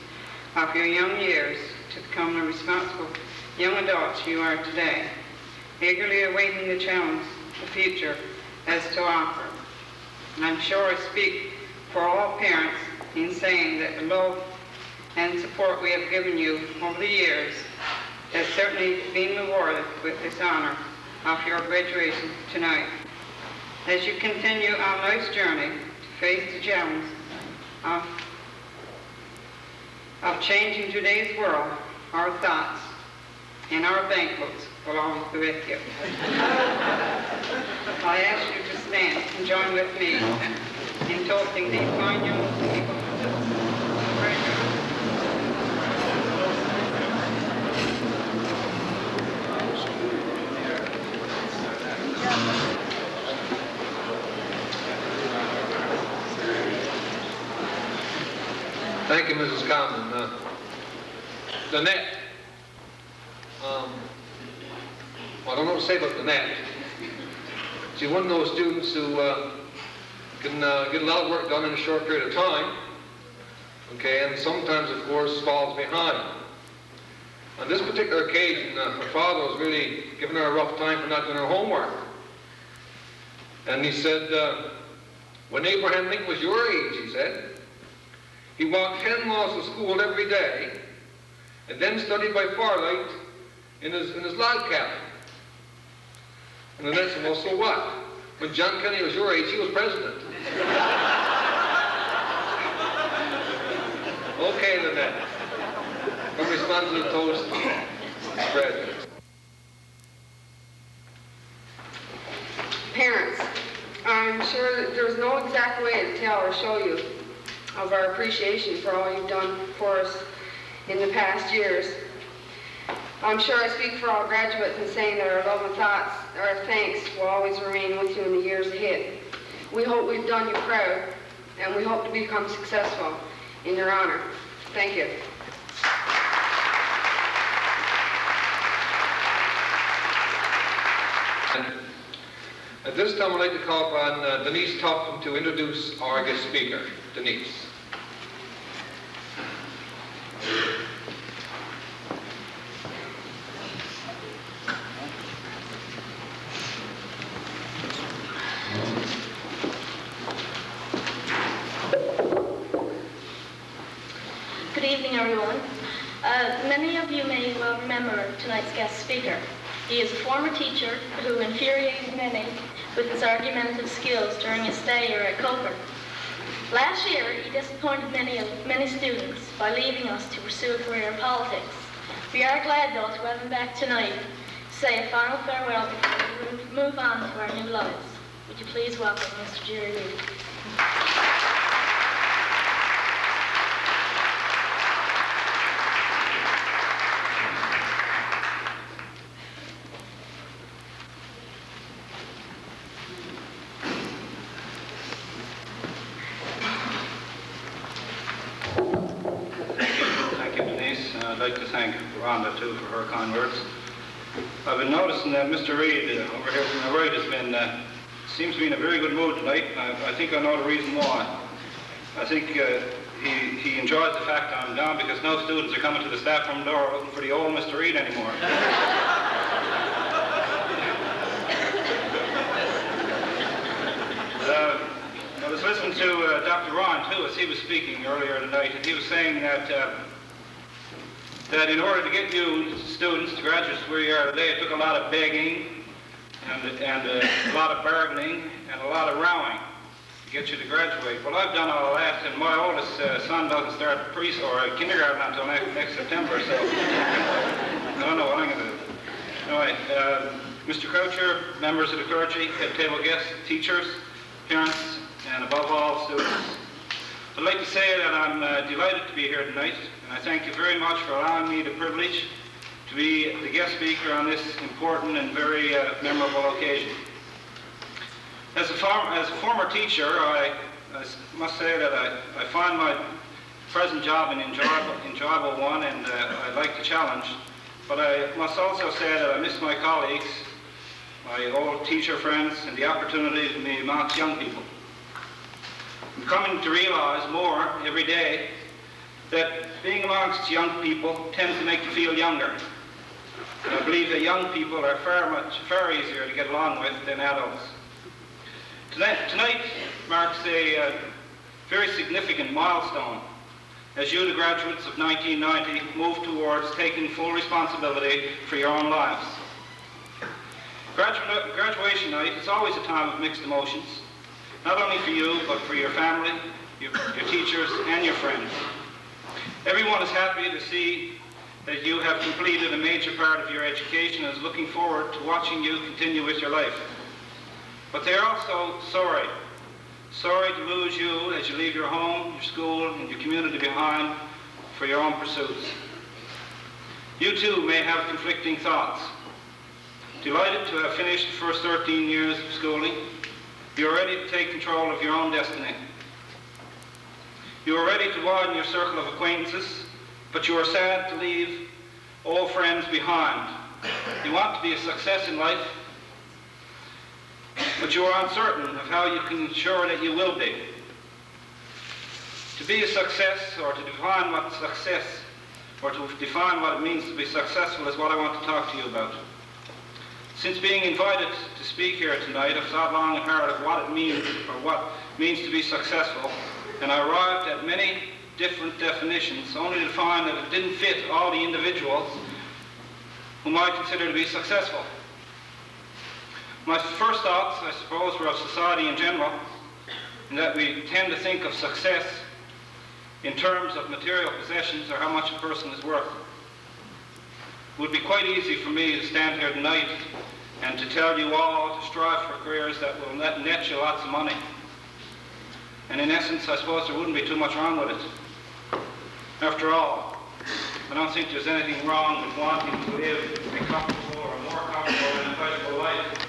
of your young years to become the responsible young adults you are today, eagerly awaiting the challenge the future has to offer. And I'm sure I speak for all parents in saying that the love and support we have given you over the years has certainly been rewarded with this honor of your graduation tonight. As you continue on life's journey to face the challenge of changing today's world, our thoughts and our banquets will always be with you. I ask you to stand and join with me in toasting these fine young people. Thank you, Mrs. Conlon. Danette. I don't know what to say about Danette. She's one of those students who can get a lot of work done in a short period of time, okay, and sometimes, of course, falls behind. On this particular occasion, her father was really giving her a rough time for not doing her homework. And he said, when Abraham Lincoln was your age, he said, he walked 10 miles to school every day and then studied by firelight in his log cabin. And the next one, well, so what? When John Kennedy was your age, he was president. Okay, Lynette. Come respond to the toast. Graduates. Parents, I'm sure that there's no exact way to tell or show you of our appreciation for all you've done for us in the past years. I'm sure I speak for all graduates in saying that our love and thoughts, our thanks will always remain with you in the years ahead. We hope we've done you proud, and we hope to become successful in your honor. Thank you. At this time, I'd like to call upon Denise Topham to introduce our guest speaker. Denise. Good evening, everyone. Many of you may well remember tonight's guest speaker. He is a former teacher who infuriated many with his argumentative skills during his stay here at Coaker. Last year, he disappointed many students by leaving us to pursue a career in politics. We are glad, though, to have him back tonight to say a final farewell before we move on to our new lives. Would you please welcome Mr. Jerry Reed? I'd like to thank Rhonda, too, for her kind words. I've been noticing that Mr. Reed over here to my right has been, seems to be in a very good mood tonight. I think I know the reason why. I think he enjoys the fact I'm down because no students are coming to the staff room door looking for the old Mr. Reed anymore. I was listening to Dr. Ron, too, as he was speaking earlier tonight, and he was saying that that in order to get you students to graduate where you are today, it took a lot of begging and a lot of bargaining and a lot of rowing to get you to graduate. Well, I've done all that, and my oldest son doesn't start kindergarten until next September, so I don't know what I'm going to do. Anyway, Mr. Coacher, members of the clergy, head table guests, teachers, parents, and above all, students. I'd like to say that I'm delighted to be here tonight, and I thank you very much for allowing me the privilege to be the guest speaker on this important and very memorable occasion. As a former teacher, I must say that I find my present job an enjoyable one, and I like the challenge. But I must also say that I miss my colleagues, my old teacher friends, and the opportunity to be amongst young people. I'm coming to realize more every day that being amongst young people tends to make you feel younger. And I believe that young people are far easier to get along with than adults. Tonight marks a very significant milestone as you, the graduates of 1990, move towards taking full responsibility for your own lives. Graduation night is always a time of mixed emotions, not only for you, but for your family, your teachers, and your friends. Everyone is happy to see that you have completed a major part of your education and is looking forward to watching you continue with your life. But they are also sorry to lose you as you leave your home, your school, and your community behind for your own pursuits. You too may have conflicting thoughts. Delighted to have finished the first 13 years of schooling, you are ready to take control of your own destiny. You are ready to widen your circle of acquaintances, but you are sad to leave old friends behind. You want to be a success in life, but you are uncertain of how you can ensure that you will be. To be a success, or to define what success or to define what it means to be successful is what I want to talk to you about. Since being invited to speak here tonight, I've thought long and hard of what it means, or what it means to be successful, and I arrived at many different definitions, only to find that it didn't fit all the individuals whom I consider to be successful. My first thoughts, I suppose, were of society in general, in that we tend to think of success in terms of material possessions or how much a person is worth. It would be quite easy for me to stand here tonight and to tell you all to strive for careers that will net you lots of money. And in essence, I suppose there wouldn't be too much wrong with it. After all, I don't think there's anything wrong with wanting to live a comfortable or more comfortable and enjoyable life.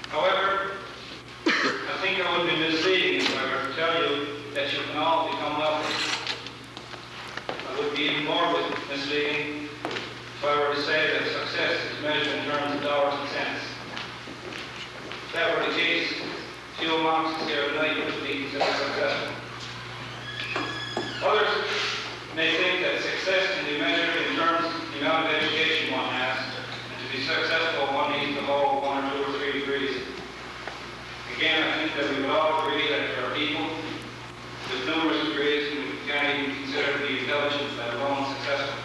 However, I think I would be misleading if I were to tell you that you can all become wealthy. I would be even more misleading if I were to say that success is measured in terms of dollars and cents. If that were the case, few amongst us here tonight would be considered successful. Others may think that success can be measured in terms of the amount of education one has, and to be successful one needs to hold 1 or 2 or 3 degrees. Again, I think that we would all agree that there are people with numerous degrees who can't even consider to be intelligent, let alone successful.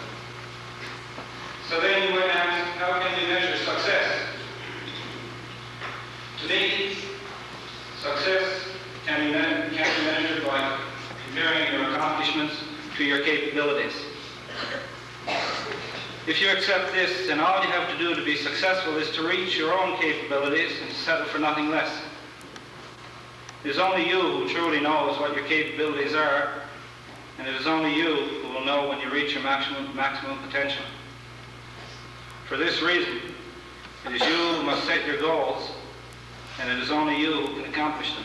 So then you might ask, how can we measure success? To me, success can be measured by comparing your accomplishments to your capabilities. If you accept this, then all you have to do to be successful is to reach your own capabilities and settle for nothing less. It is only you who truly knows what your capabilities are, and it is only you who will know when you reach your maximum potential. For this reason, it is you who must set your goals, and it is only you who can accomplish them.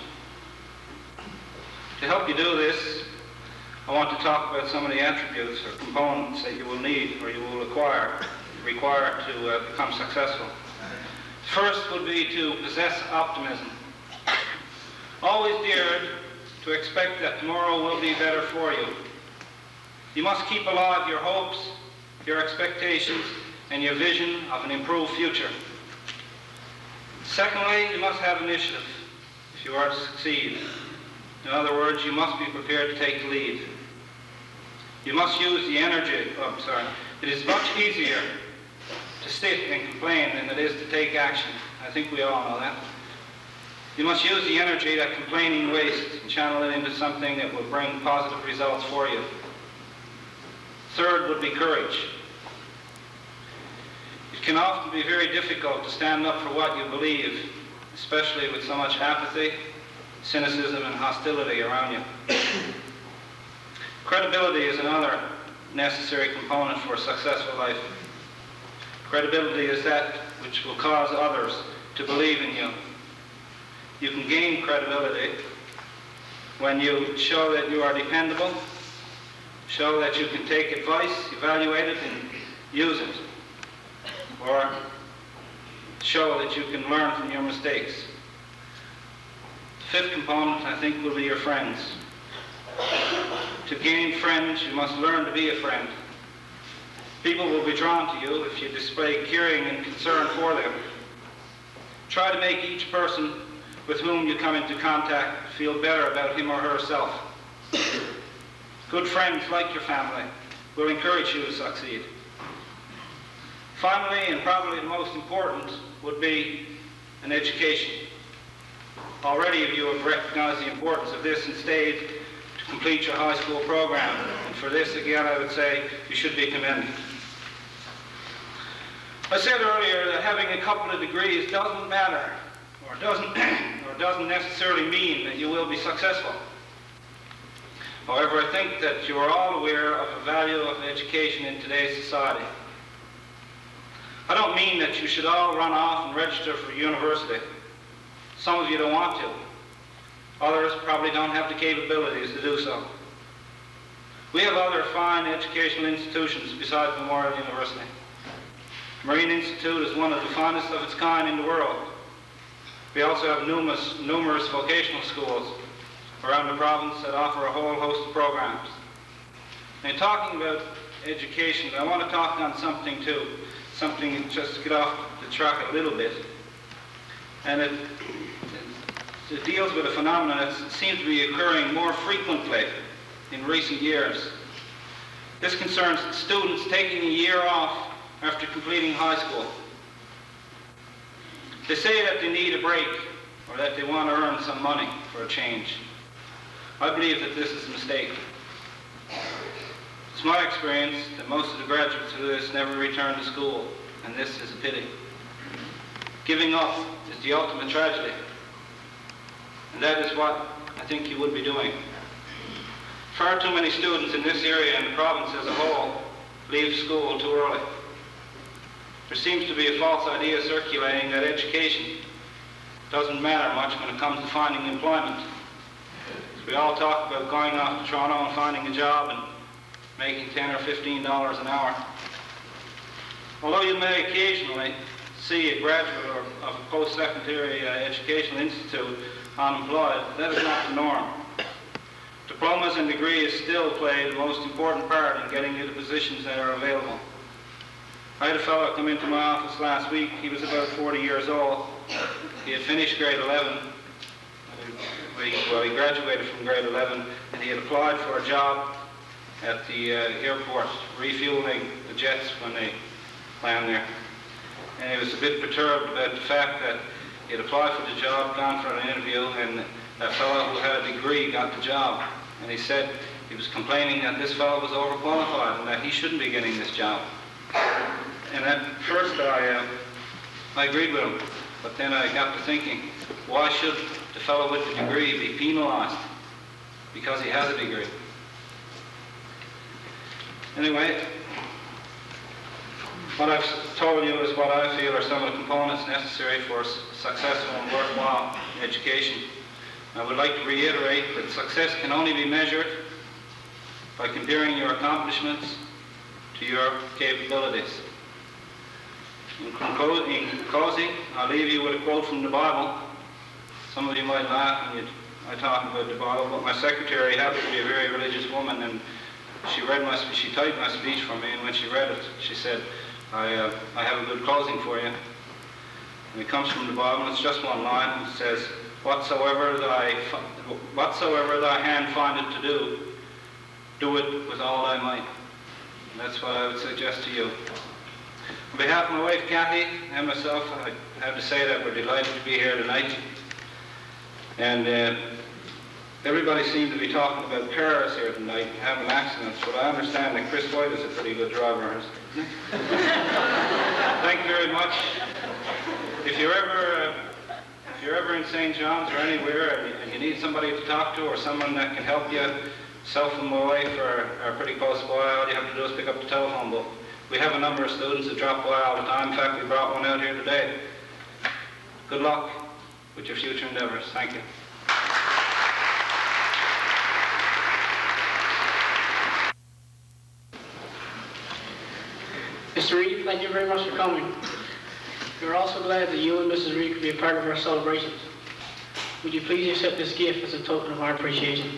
To help you do this, I want to talk about some of the attributes or components that you will need or you will require to become successful. First would be to possess optimism. Always dared to expect that tomorrow will be better for you. You must keep alive your hopes, your expectations, and your vision of an improved future. Secondly, you must have initiative if you are to succeed. In other words, you must be prepared to take the lead. You must use the energy. It is much easier to sit and complain than it is to take action. I think we all know that. You must use the energy that complaining wastes and channel it into something that will bring positive results for you. Third would be courage. It can often be very difficult to stand up for what you believe, especially with so much apathy, cynicism, and hostility around you. Credibility is another necessary component for a successful life. Credibility is that which will cause others to believe in you. You can gain credibility when you show that you are dependable, show that you can take advice, evaluate it, and use it, or show that you can learn from your mistakes. The fifth component, I think, will be your friends. To gain friends, you must learn to be a friend. People will be drawn to you if you display caring and concern for them. Try to make each person with whom you come into contact feel better about him or herself. Good friends, like your family, will encourage you to succeed. Finally, and probably the most important, would be an education. Already you have recognized the importance of this and stayed to complete your high school program. And for this, again, I would say you should be commended. I said earlier that having a couple of degrees doesn't matter, or doesn't necessarily mean that you will be successful. However, I think that you are all aware of the value of education in today's society. I don't mean that you should all run off and register for university. Some of you don't want to. Others probably don't have the capabilities to do so. We have other fine educational institutions besides Memorial University. Marine Institute is one of the finest of its kind in the world. We also have numerous vocational schools around the province that offer a whole host of programs. Now, talking about education, I want to talk on something too, something just to get off the track a little bit. And it deals with a phenomenon that seems to be occurring more frequently in recent years. This concerns students taking a year off after completing high school. They say that they need a break or that they want to earn some money for a change. I believe that this is a mistake. It's my experience that most of the graduates who do this never return to school, and this is a pity. Giving up is the ultimate tragedy, and that is what I think you would be doing. Far too many students in this area and the province as a whole leave school too early. There seems to be a false idea circulating that education doesn't matter much when it comes to finding employment. We all talk about going off to Toronto and finding a job and making $10 or $15 an hour. Although you may occasionally see a graduate of a post-secondary educational institute unemployed, that is not the norm. Diplomas and degrees still play the most important part in getting you the positions that are available. I had a fellow come into my office last week. He was about 40 years old. He had finished grade 11. Well, he graduated from grade 11, and he had applied for a job at the airport, refueling the jets when they land there. And he was a bit perturbed about the fact that he had applied for the job, gone for an interview, and that fellow who had a degree got the job. And he said he was complaining that this fellow was overqualified and that he shouldn't be getting this job. And at first I agreed with him, but then I got to thinking, why should the fellow with the degree be penalized because he has a degree? Anyway, what I've told you is what I feel are some of the components necessary for successful and worthwhile education. I would like to reiterate that success can only be measured by comparing your accomplishments to your capabilities. In closing, I'll leave you with a quote from the Bible. Some of you might laugh when I talk about the Bible, but my secretary happened to be a very religious woman, and she typed my speech for me, and when she read it, she said, I have a good closing for you. And it comes from the Bible. It's just one line. It says, whatsoever thy hand findeth to do, do it with all thy might. And that's what I would suggest to you. On behalf of my wife Kathy and myself, I have to say that we're delighted to be here tonight. And everybody seemed to be talking about cars here tonight and having accidents, but I understand that Chris White is a pretty good driver. Thank you very much. If you're ever in St. John's or anywhere and you need somebody to talk to or someone that can help you, self and my wife are pretty close by. All you have to do is pick up the telephone book. We have a number of students that drop by all the time. In fact, we brought one out here today. Good luck with your future endeavors. Thank you. Mr. Reed, thank you very much for coming. We're also glad that you and Mrs. Reed could be a part of our celebrations. Would you please accept this gift as a token of our appreciation?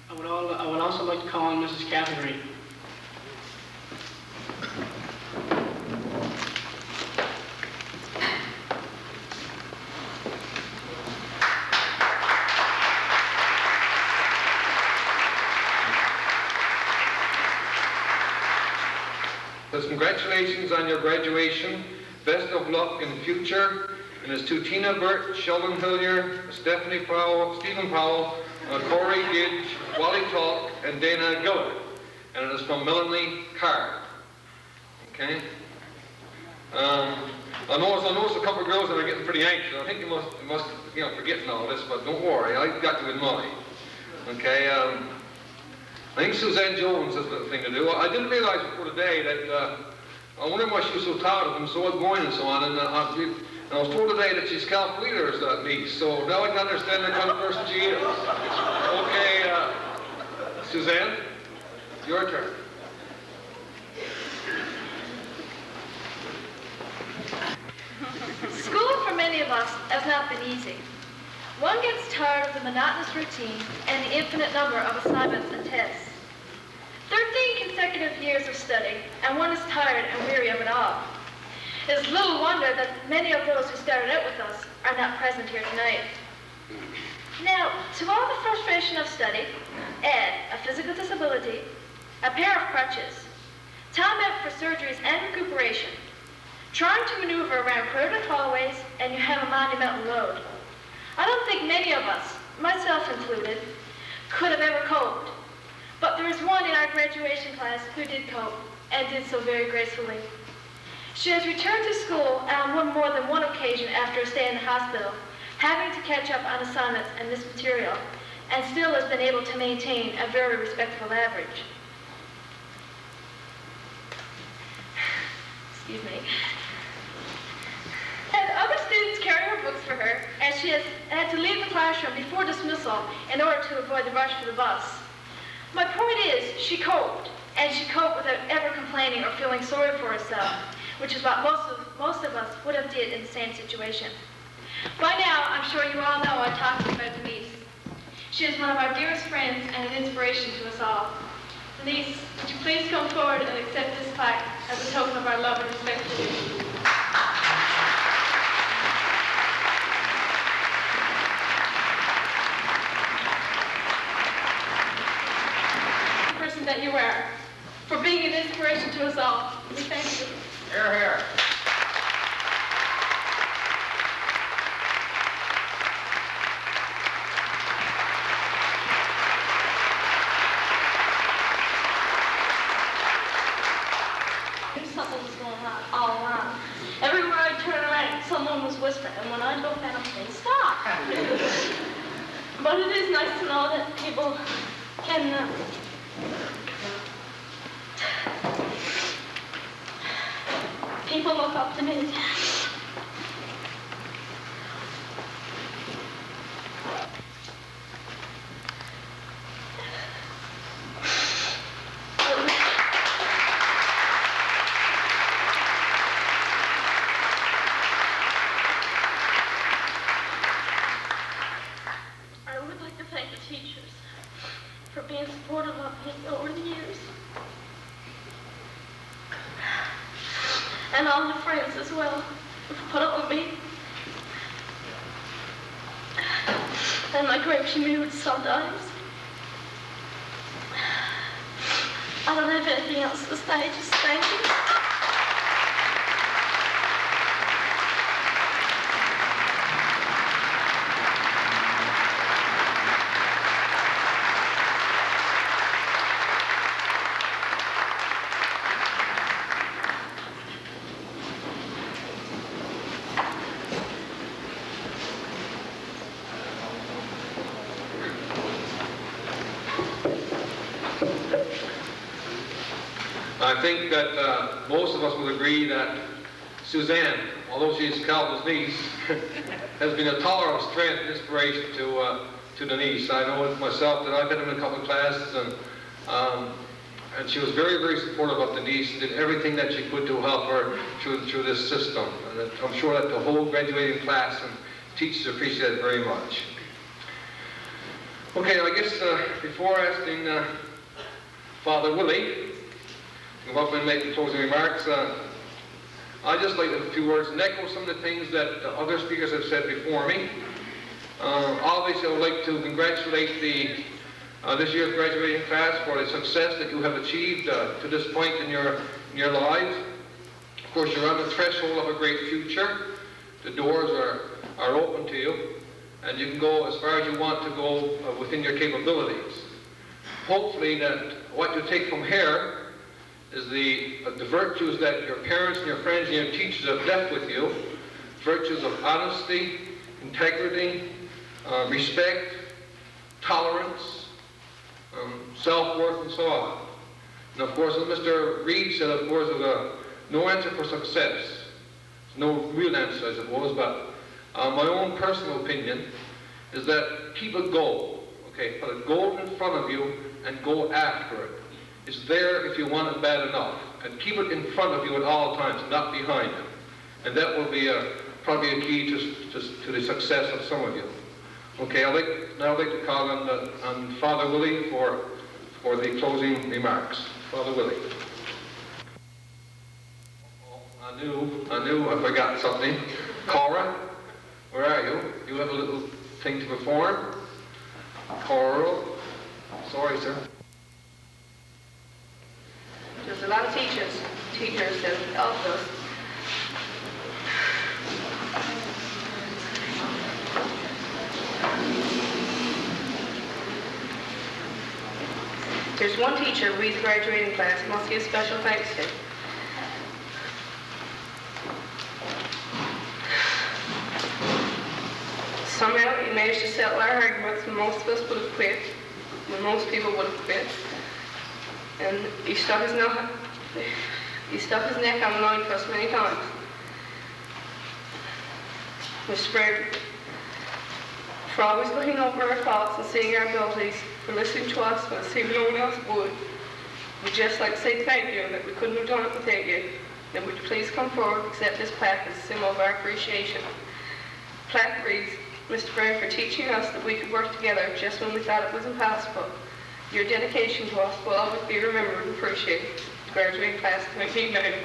I would also like to call on Mrs. Kathy Reed. Congratulations on your graduation. Best of luck in the future. And it's to Tina Burt, Sheldon Hillier, Stephen Powell, Corey Gidge, Wally Talk, and Dana Gillard. And it is from Melanie Carr. Okay? I noticed a couple of girls that are getting pretty anxious. I think you must forgetting all this, but don't worry. I got you with money. Okay? I think Suzanne Jones is the thing to do. I didn't realize before today that I wonder why she was so tired of them, so outgoing and so on. And I was told today that she's Cal Fleeter's niece, so now I can understand the kind of person she is. Okay, Suzanne? Your turn. School for many of us has not been easy. One gets tired of the monotonous routine and the infinite number of assignments and tests. 13 consecutive years of study, and one is tired and weary of it all. It is little wonder that many of those who started out with us are not present here tonight. Now, to all the frustration of study, add a physical disability, a pair of crutches, time out for surgeries and recuperation, trying to maneuver around crowded hallways, and you have a monumental load. I don't think many of us, myself included, could have ever coped. But there is one in our graduation class who did cope, and did so very gracefully. She has returned to school on more than one occasion after a stay in the hospital, having to catch up on assignments and missed material, and still has been able to maintain a very respectable average. Excuse me. And other students carry her books for her, and she has had to leave the classroom before dismissal in order to avoid the rush for the bus. My point is, she coped, and she coped without ever complaining or feeling sorry for herself, which is what most of us would have did in the same situation. By now, I'm sure you all know I'm talking about Denise. She is one of our dearest friends and an inspiration to us all. Denise, would you please come forward and accept this plaque as a token of our love and respect for you? That you are, for being an inspiration to us all. We thank you. Hear, hear. Something was going on all around. Everywhere I turn around, someone was whispering, and when I look at them, they stop. But it is nice to know that people can people look up to me. I would like to thank the teachers for being supportive of me over the years. And all my friends as well, who've put up with me. And my grapes moods sometimes. I don't have anything else to say, just thank you. I think that most of us would agree that Suzanne, although she is Calvin's niece, has been a tower of strength and inspiration to Denise. I know it myself that I've been in a couple of classes, and she was very, very supportive of Denise, did everything that she could to help her through this system. And I'm sure that the whole graduating class and teachers appreciate it very much. Okay, I guess before asking Father Willie to come up and make the closing remarks, I'd just like to have a few words and echo some of the things that other speakers have said before me. Obviously, I would like to congratulate this year's graduating class for the success that you have achieved to this point in your lives. Of course, you're on the threshold of a great future. The doors are open to you, and you can go as far as you want to go within your capabilities. Hopefully that what you take from here is the virtues that your parents and your friends and your teachers have left with you, virtues of honesty, integrity, respect, tolerance, self-worth, and so on. And of course, as Mr. Reed said, of course, there's no answer for success. No real answer, I suppose, but my own personal opinion is that keep a goal. Okay, put a goal in front of you and go after it. It's there if you want it bad enough. And keep it in front of you at all times, not behind you. And that will be probably a key to the success of some of you. Okay, I'd like to call on Father Willie for the closing remarks. Father Willie. I knew I forgot something. Cora, where are you? You have a little thing to perform? Coral. Sorry, sir. There's a lot of teachers that helped us. There's one teacher we, the graduating class, must give special thanks to. Somehow he managed to settle our arguments when most of us would have quit, when most people would have quit. And he stuck his neck on the line for us many times. Mr. Bradford, for always looking over our thoughts and seeing our abilities, for listening to us when it seemed no one else would. We'd just like to say thank you, that we couldn't have done it without you. That would you please come forward and accept this plaque as a symbol of our appreciation. Plaque reads, Mr. Bradford, for teaching us that we could work together just when we thought it was impossible. Your dedication to us will always be remembered and appreciated. Graduating class of 1990.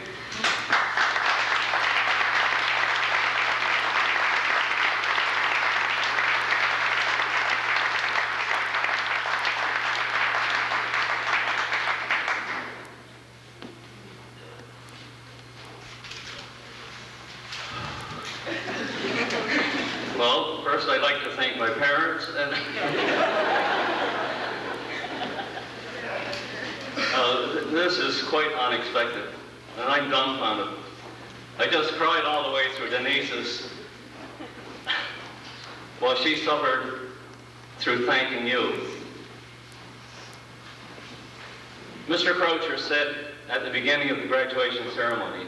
Well, first I'd like to thank my parents and this is quite unexpected, and I'm dumbfounded. I just cried all the way through Denise's while she suffered through thanking you. Mr. Croucher said at the beginning of the graduation ceremony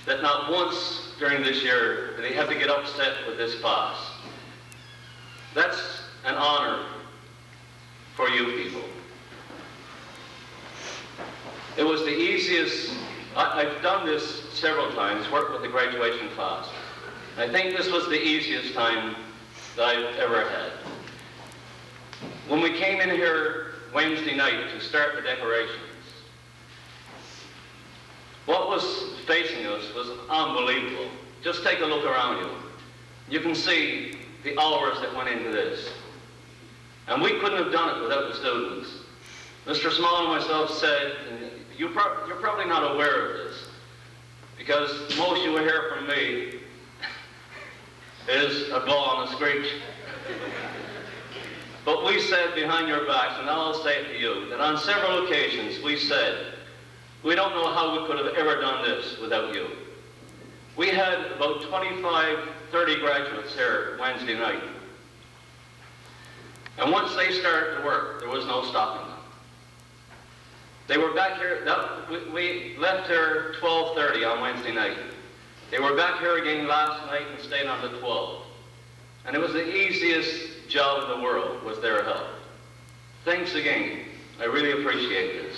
that not once during this year did he have to get upset with this class. That's an honor for you people. It was the easiest, I've done this several times, worked with the graduation class. I think this was the easiest time that I've ever had. When we came in here Wednesday night to start the decorations, what was facing us was unbelievable. Just take a look around you. You can see the hours that went into this. And we couldn't have done it without the students. Mr. Small and myself said, and you're probably not aware of this, because most you will hear from me is a blow on the screech. But we said behind your backs, and I'll say it to you, that on several occasions we said, we don't know how we could have ever done this without you. We had about 25, 30 graduates here Wednesday night. And once they started to work, there was no stopping them. They were back here, we left here 12:30 on Wednesday night. They were back here again last night and stayed on to 12. And it was the easiest job in the world with their help. Thanks again. I really appreciate this.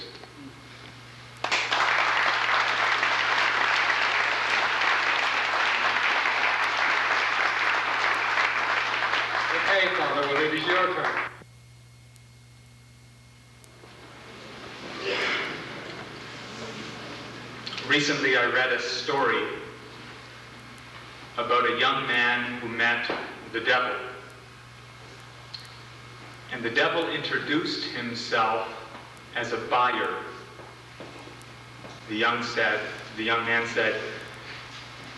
Okay, Father, well, it is your turn. Recently, I read a story about a young man who met the devil. And the devil introduced himself as a buyer. The young man said,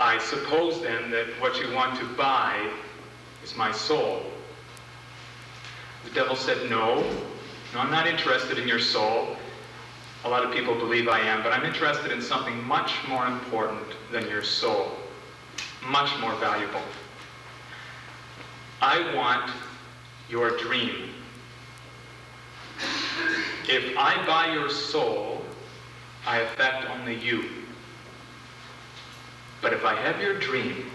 I suppose then that what you want to buy is my soul. The devil said, no, I'm not interested in your soul. A lot of people believe I am, but I'm interested in something much more important than your soul, much more valuable. I want your dream. If I buy your soul, I affect only you. But if I have your dream,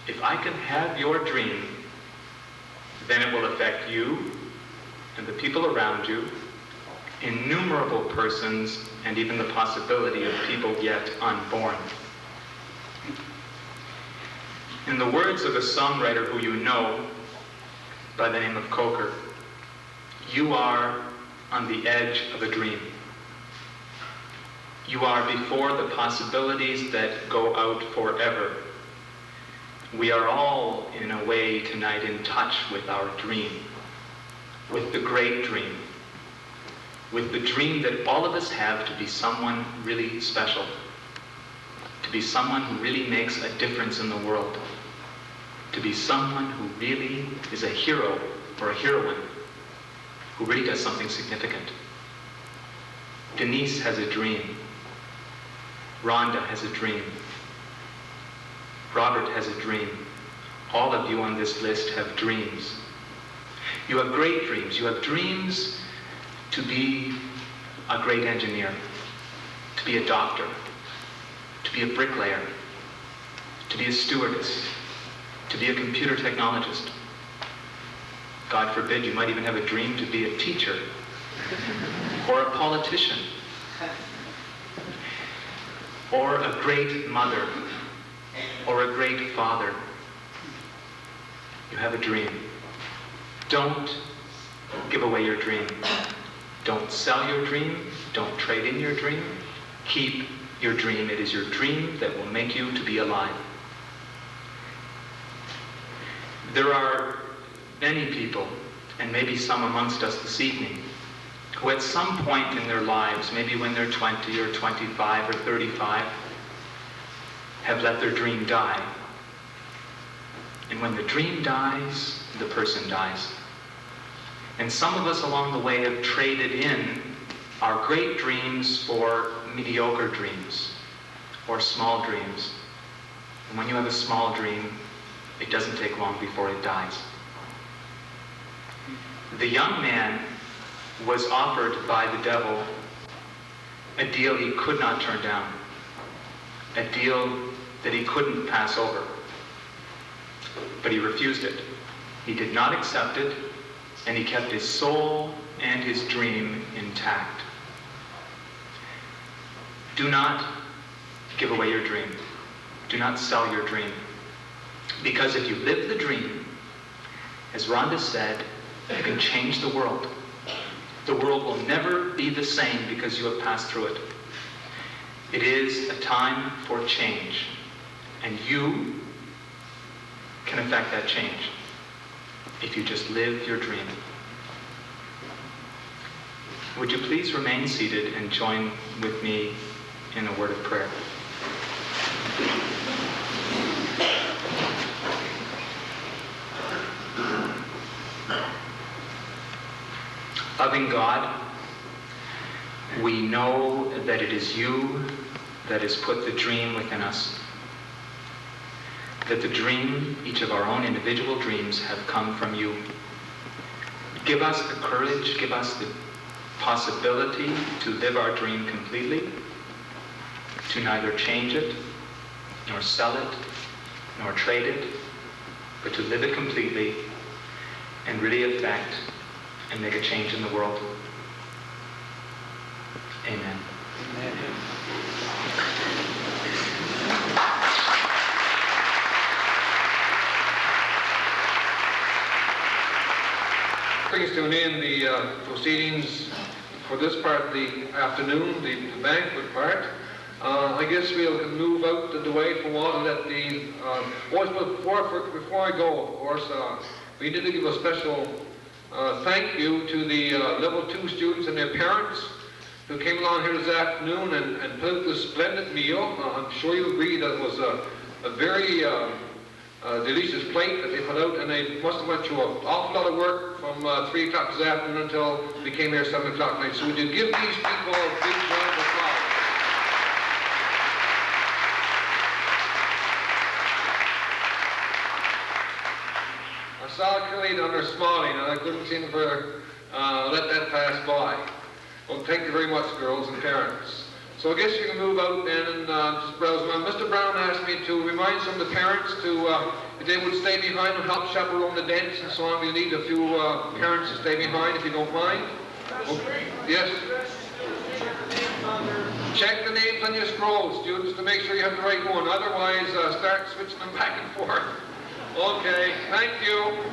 if I can have your dream, then it will affect you and the people around you innumerable persons, and even the possibility of people yet unborn. In the words of a songwriter who you know by the name of Coaker, you are on the edge of a dream. You are before the possibilities that go out forever. We are all, in a way, tonight in touch with our dream, with the great dream, with the dream that all of us have to be someone really special, to be someone who really makes a difference in the world, to be someone who really is a hero or a heroine, who really does something significant. Denise has a dream. Rhonda has a dream. Robert has a dream. All of you on this list have dreams. You have great dreams. You have dreams to be a great engineer, to be a doctor, to be a bricklayer, to be a stewardess, to be a computer technologist. God forbid, you might even have a dream to be a teacher or a politician or a great mother or a great father. You have a dream. Don't give away your dream. Don't sell your dream. Don't trade in your dream. Keep your dream. It is your dream that will make you to be alive. There are many people, and maybe some amongst us this evening, who at some point in their lives, maybe when they're 20 or 25 or 35, have let their dream die. And when the dream dies, the person dies. And some of us along the way have traded in our great dreams for mediocre dreams or small dreams. And when you have a small dream, it doesn't take long before it dies. The young man was offered by the devil a deal he could not turn down, a deal that he couldn't pass over. But he refused it. He did not accept it, and he kept his soul and his dream intact. Do not give away your dream. Do not sell your dream. Because if you live the dream, as Rhonda said, you can change the world. The world will never be the same because you have passed through it. It is a time for change, and you can affect that change if you just live your dream. Would you please remain seated and join with me in a word of prayer? Loving God, we know that it is you that has put the dream within us. That the dream, each of our own individual dreams, have come from you. Give us the courage, give us the possibility to live our dream completely, to neither change it, nor sell it, nor trade it, but to live it completely and really affect and make a change in the world. Amen. Amen. Brings to an end the proceedings for this part of the afternoon, the banquet part. I guess we'll move out the way for a while and let the... before I go, of course, we need to give a special thank you to the level 2 students and their parents who came along here this afternoon and put up this splendid meal. I'm sure you agree that it was a very delicious plate that they put out, and they must have went through an awful lot of work from 3 o'clock this afternoon until we came here 7 o'clock tonight. So would you give these people a big round of applause? I saw Kelly down there smiling, and I couldn't seem to let that pass by. Well, thank you very much, girls and parents. So I guess you can move out then and just browse around. Mr. Brown asked me to remind some of the parents to, if they would stay behind and help chaperone the dance and so on. We need a few parents to stay behind if you don't mind. Oh, yes? Check the names on your scrolls, students, to make sure you have the right one. Otherwise, start switching them back and forth. Okay, thank you.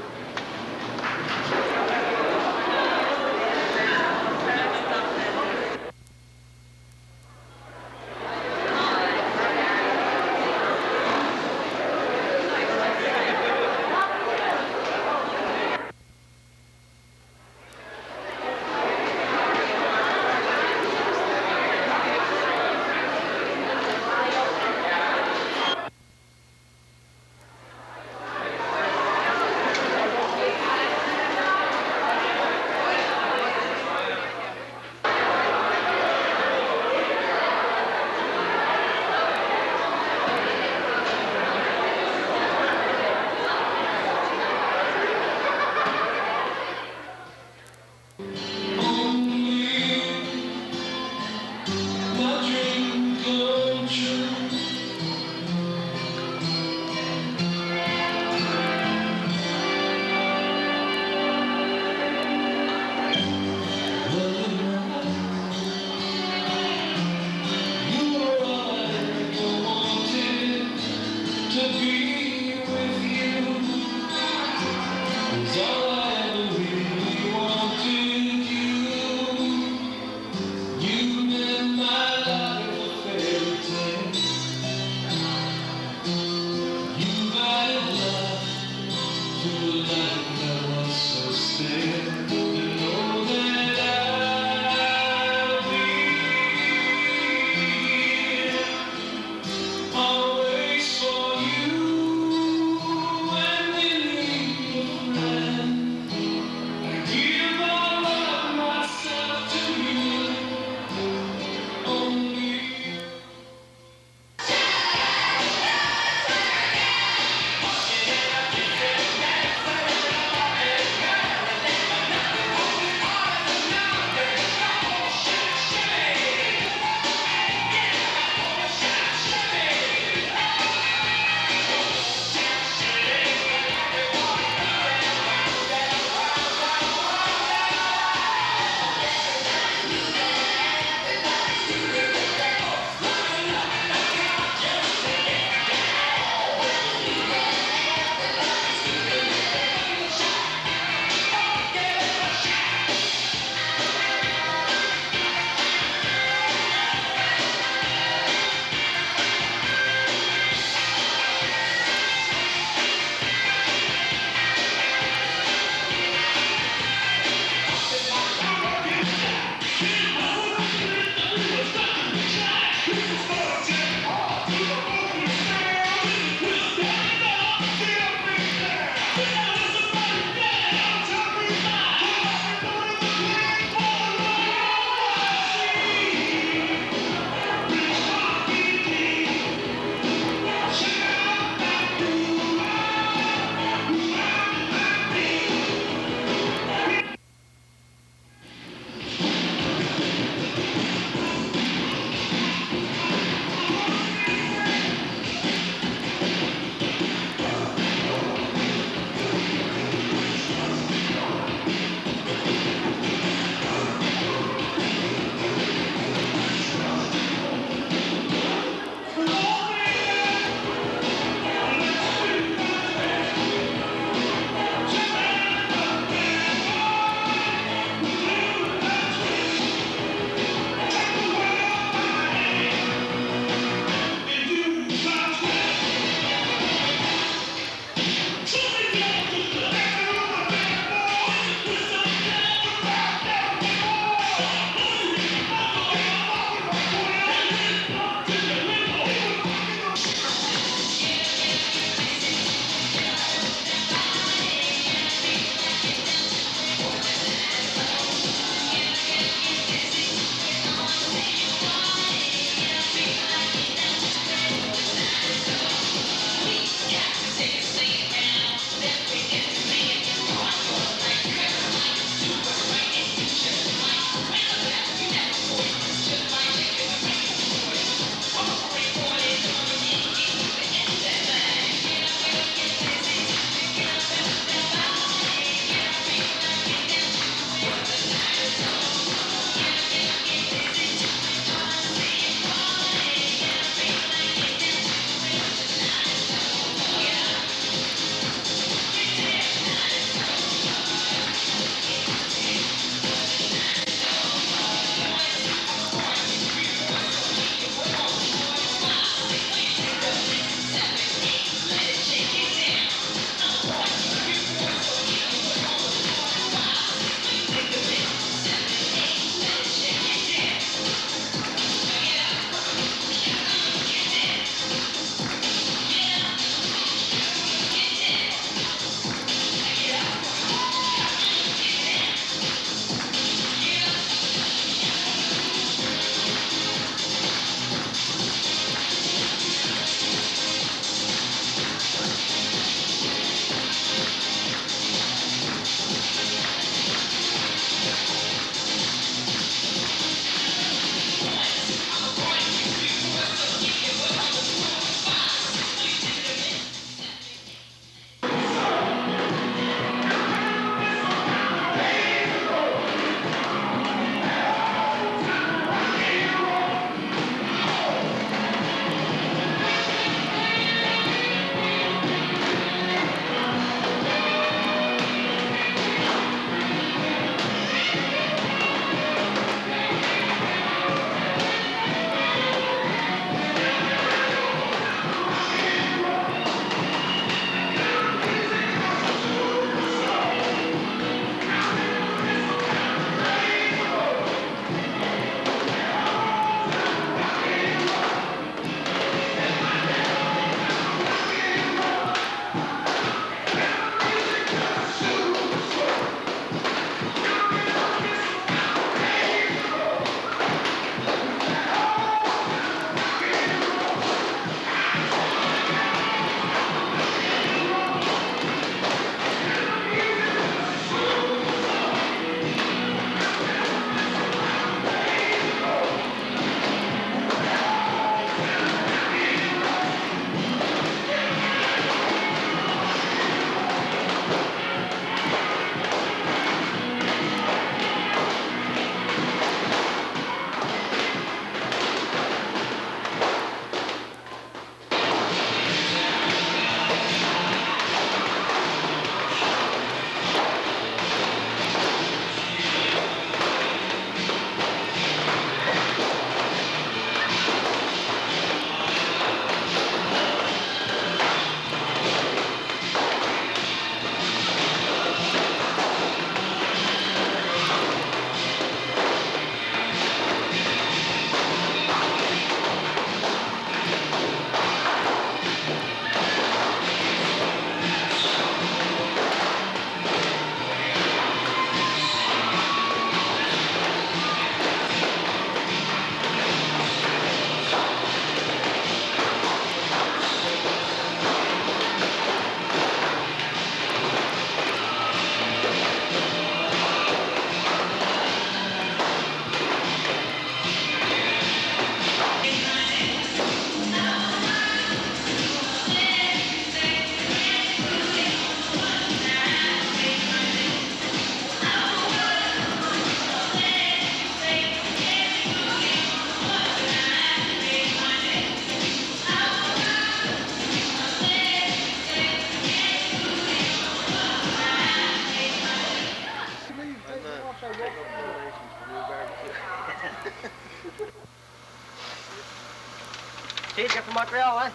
Teacher from Montreal, eh?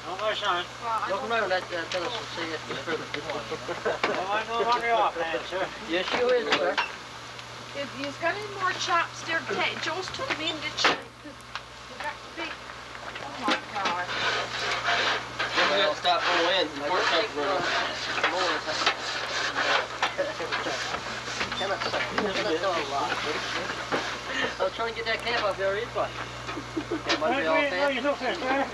No, my son. Look around, let tell us and see it further. Well, I know Montreal fan, sir. Yes, you is, sir. If you've got any more chops there, okay, Joel's took me in the chair. You got to be, oh my God. We're going to start all in. The pork chop's running. I was trying to get that cap off your ear, but Montreal fan. You look there, sir.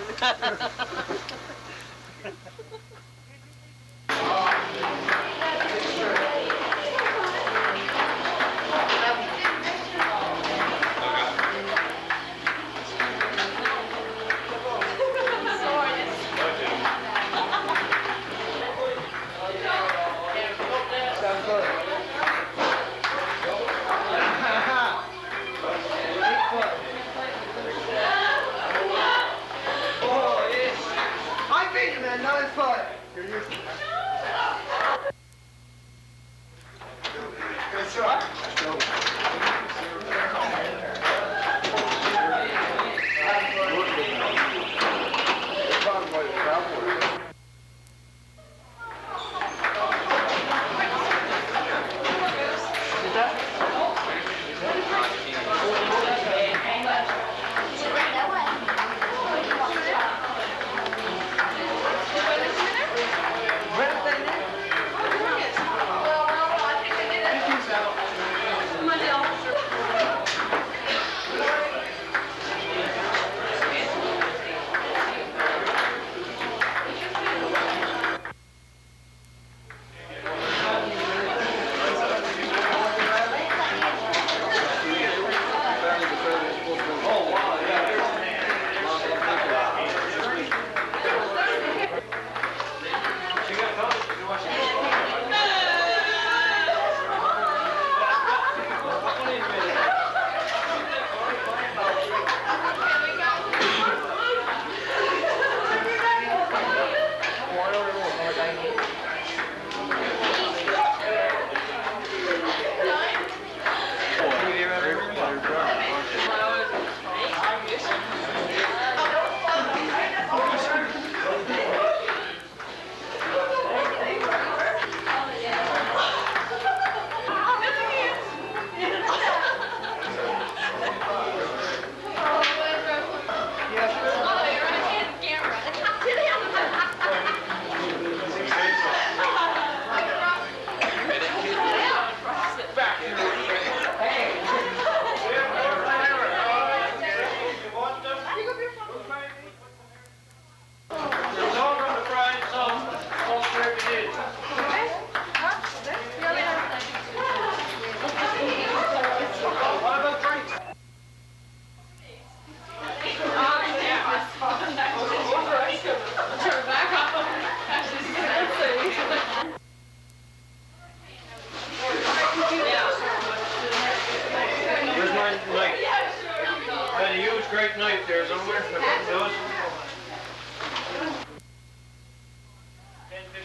Great night there somewhere. 10,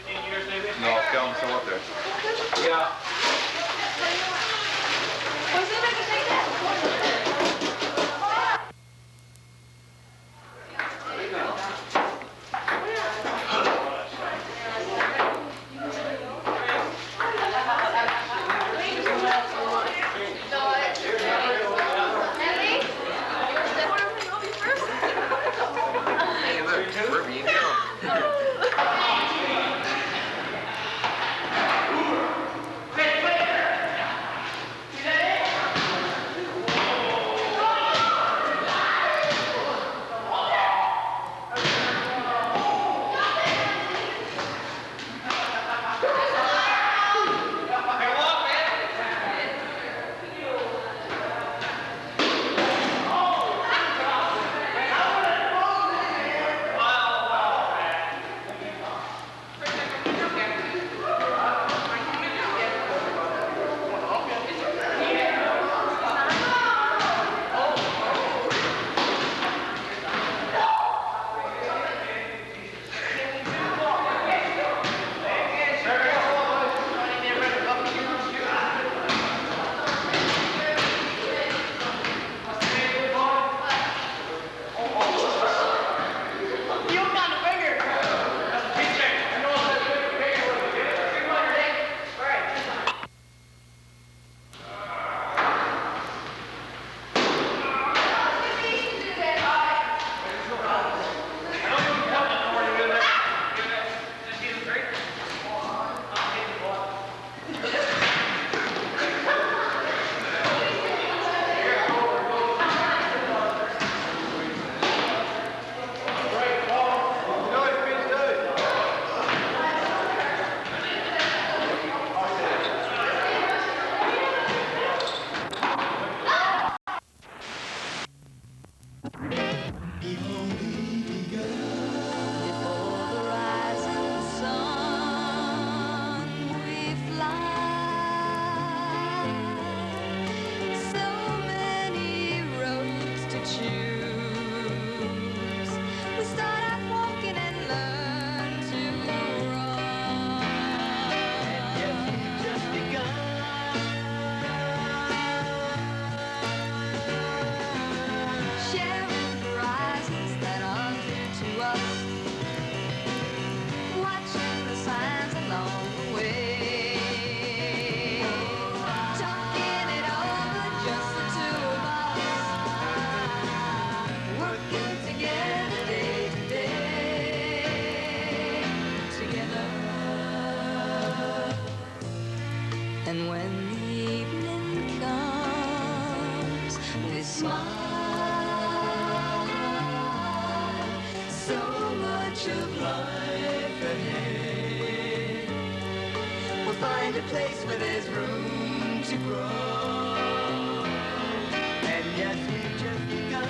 15 years maybe? No, film still up there. Yeah. Before the rising sun, we fly. So many roads to choose. We start out walking and learn to run. And yes, we've just begun. Sharing horizons that are new to us, watching the signs along the way, talking it over, just the two of us, working together day to day, together. And when the evening comes, we smile. So much of life ahead. We'll find a place where there's room to grow. And yes, we've just begun.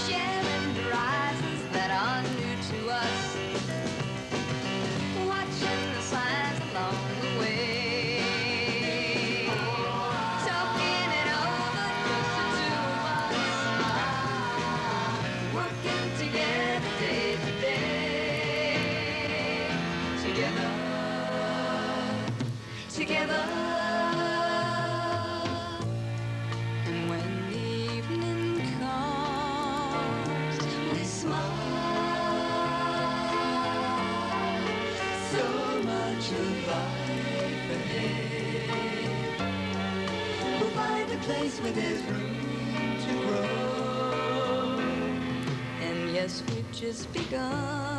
Sharing horizons that are new to us, watching the signs along the way. Talking it over, just the two of us, working together day to day, together, together. And when the evening comes, we smile. So much of life ahead. We'll find a place where there's room to grow. And yes, we've just begun.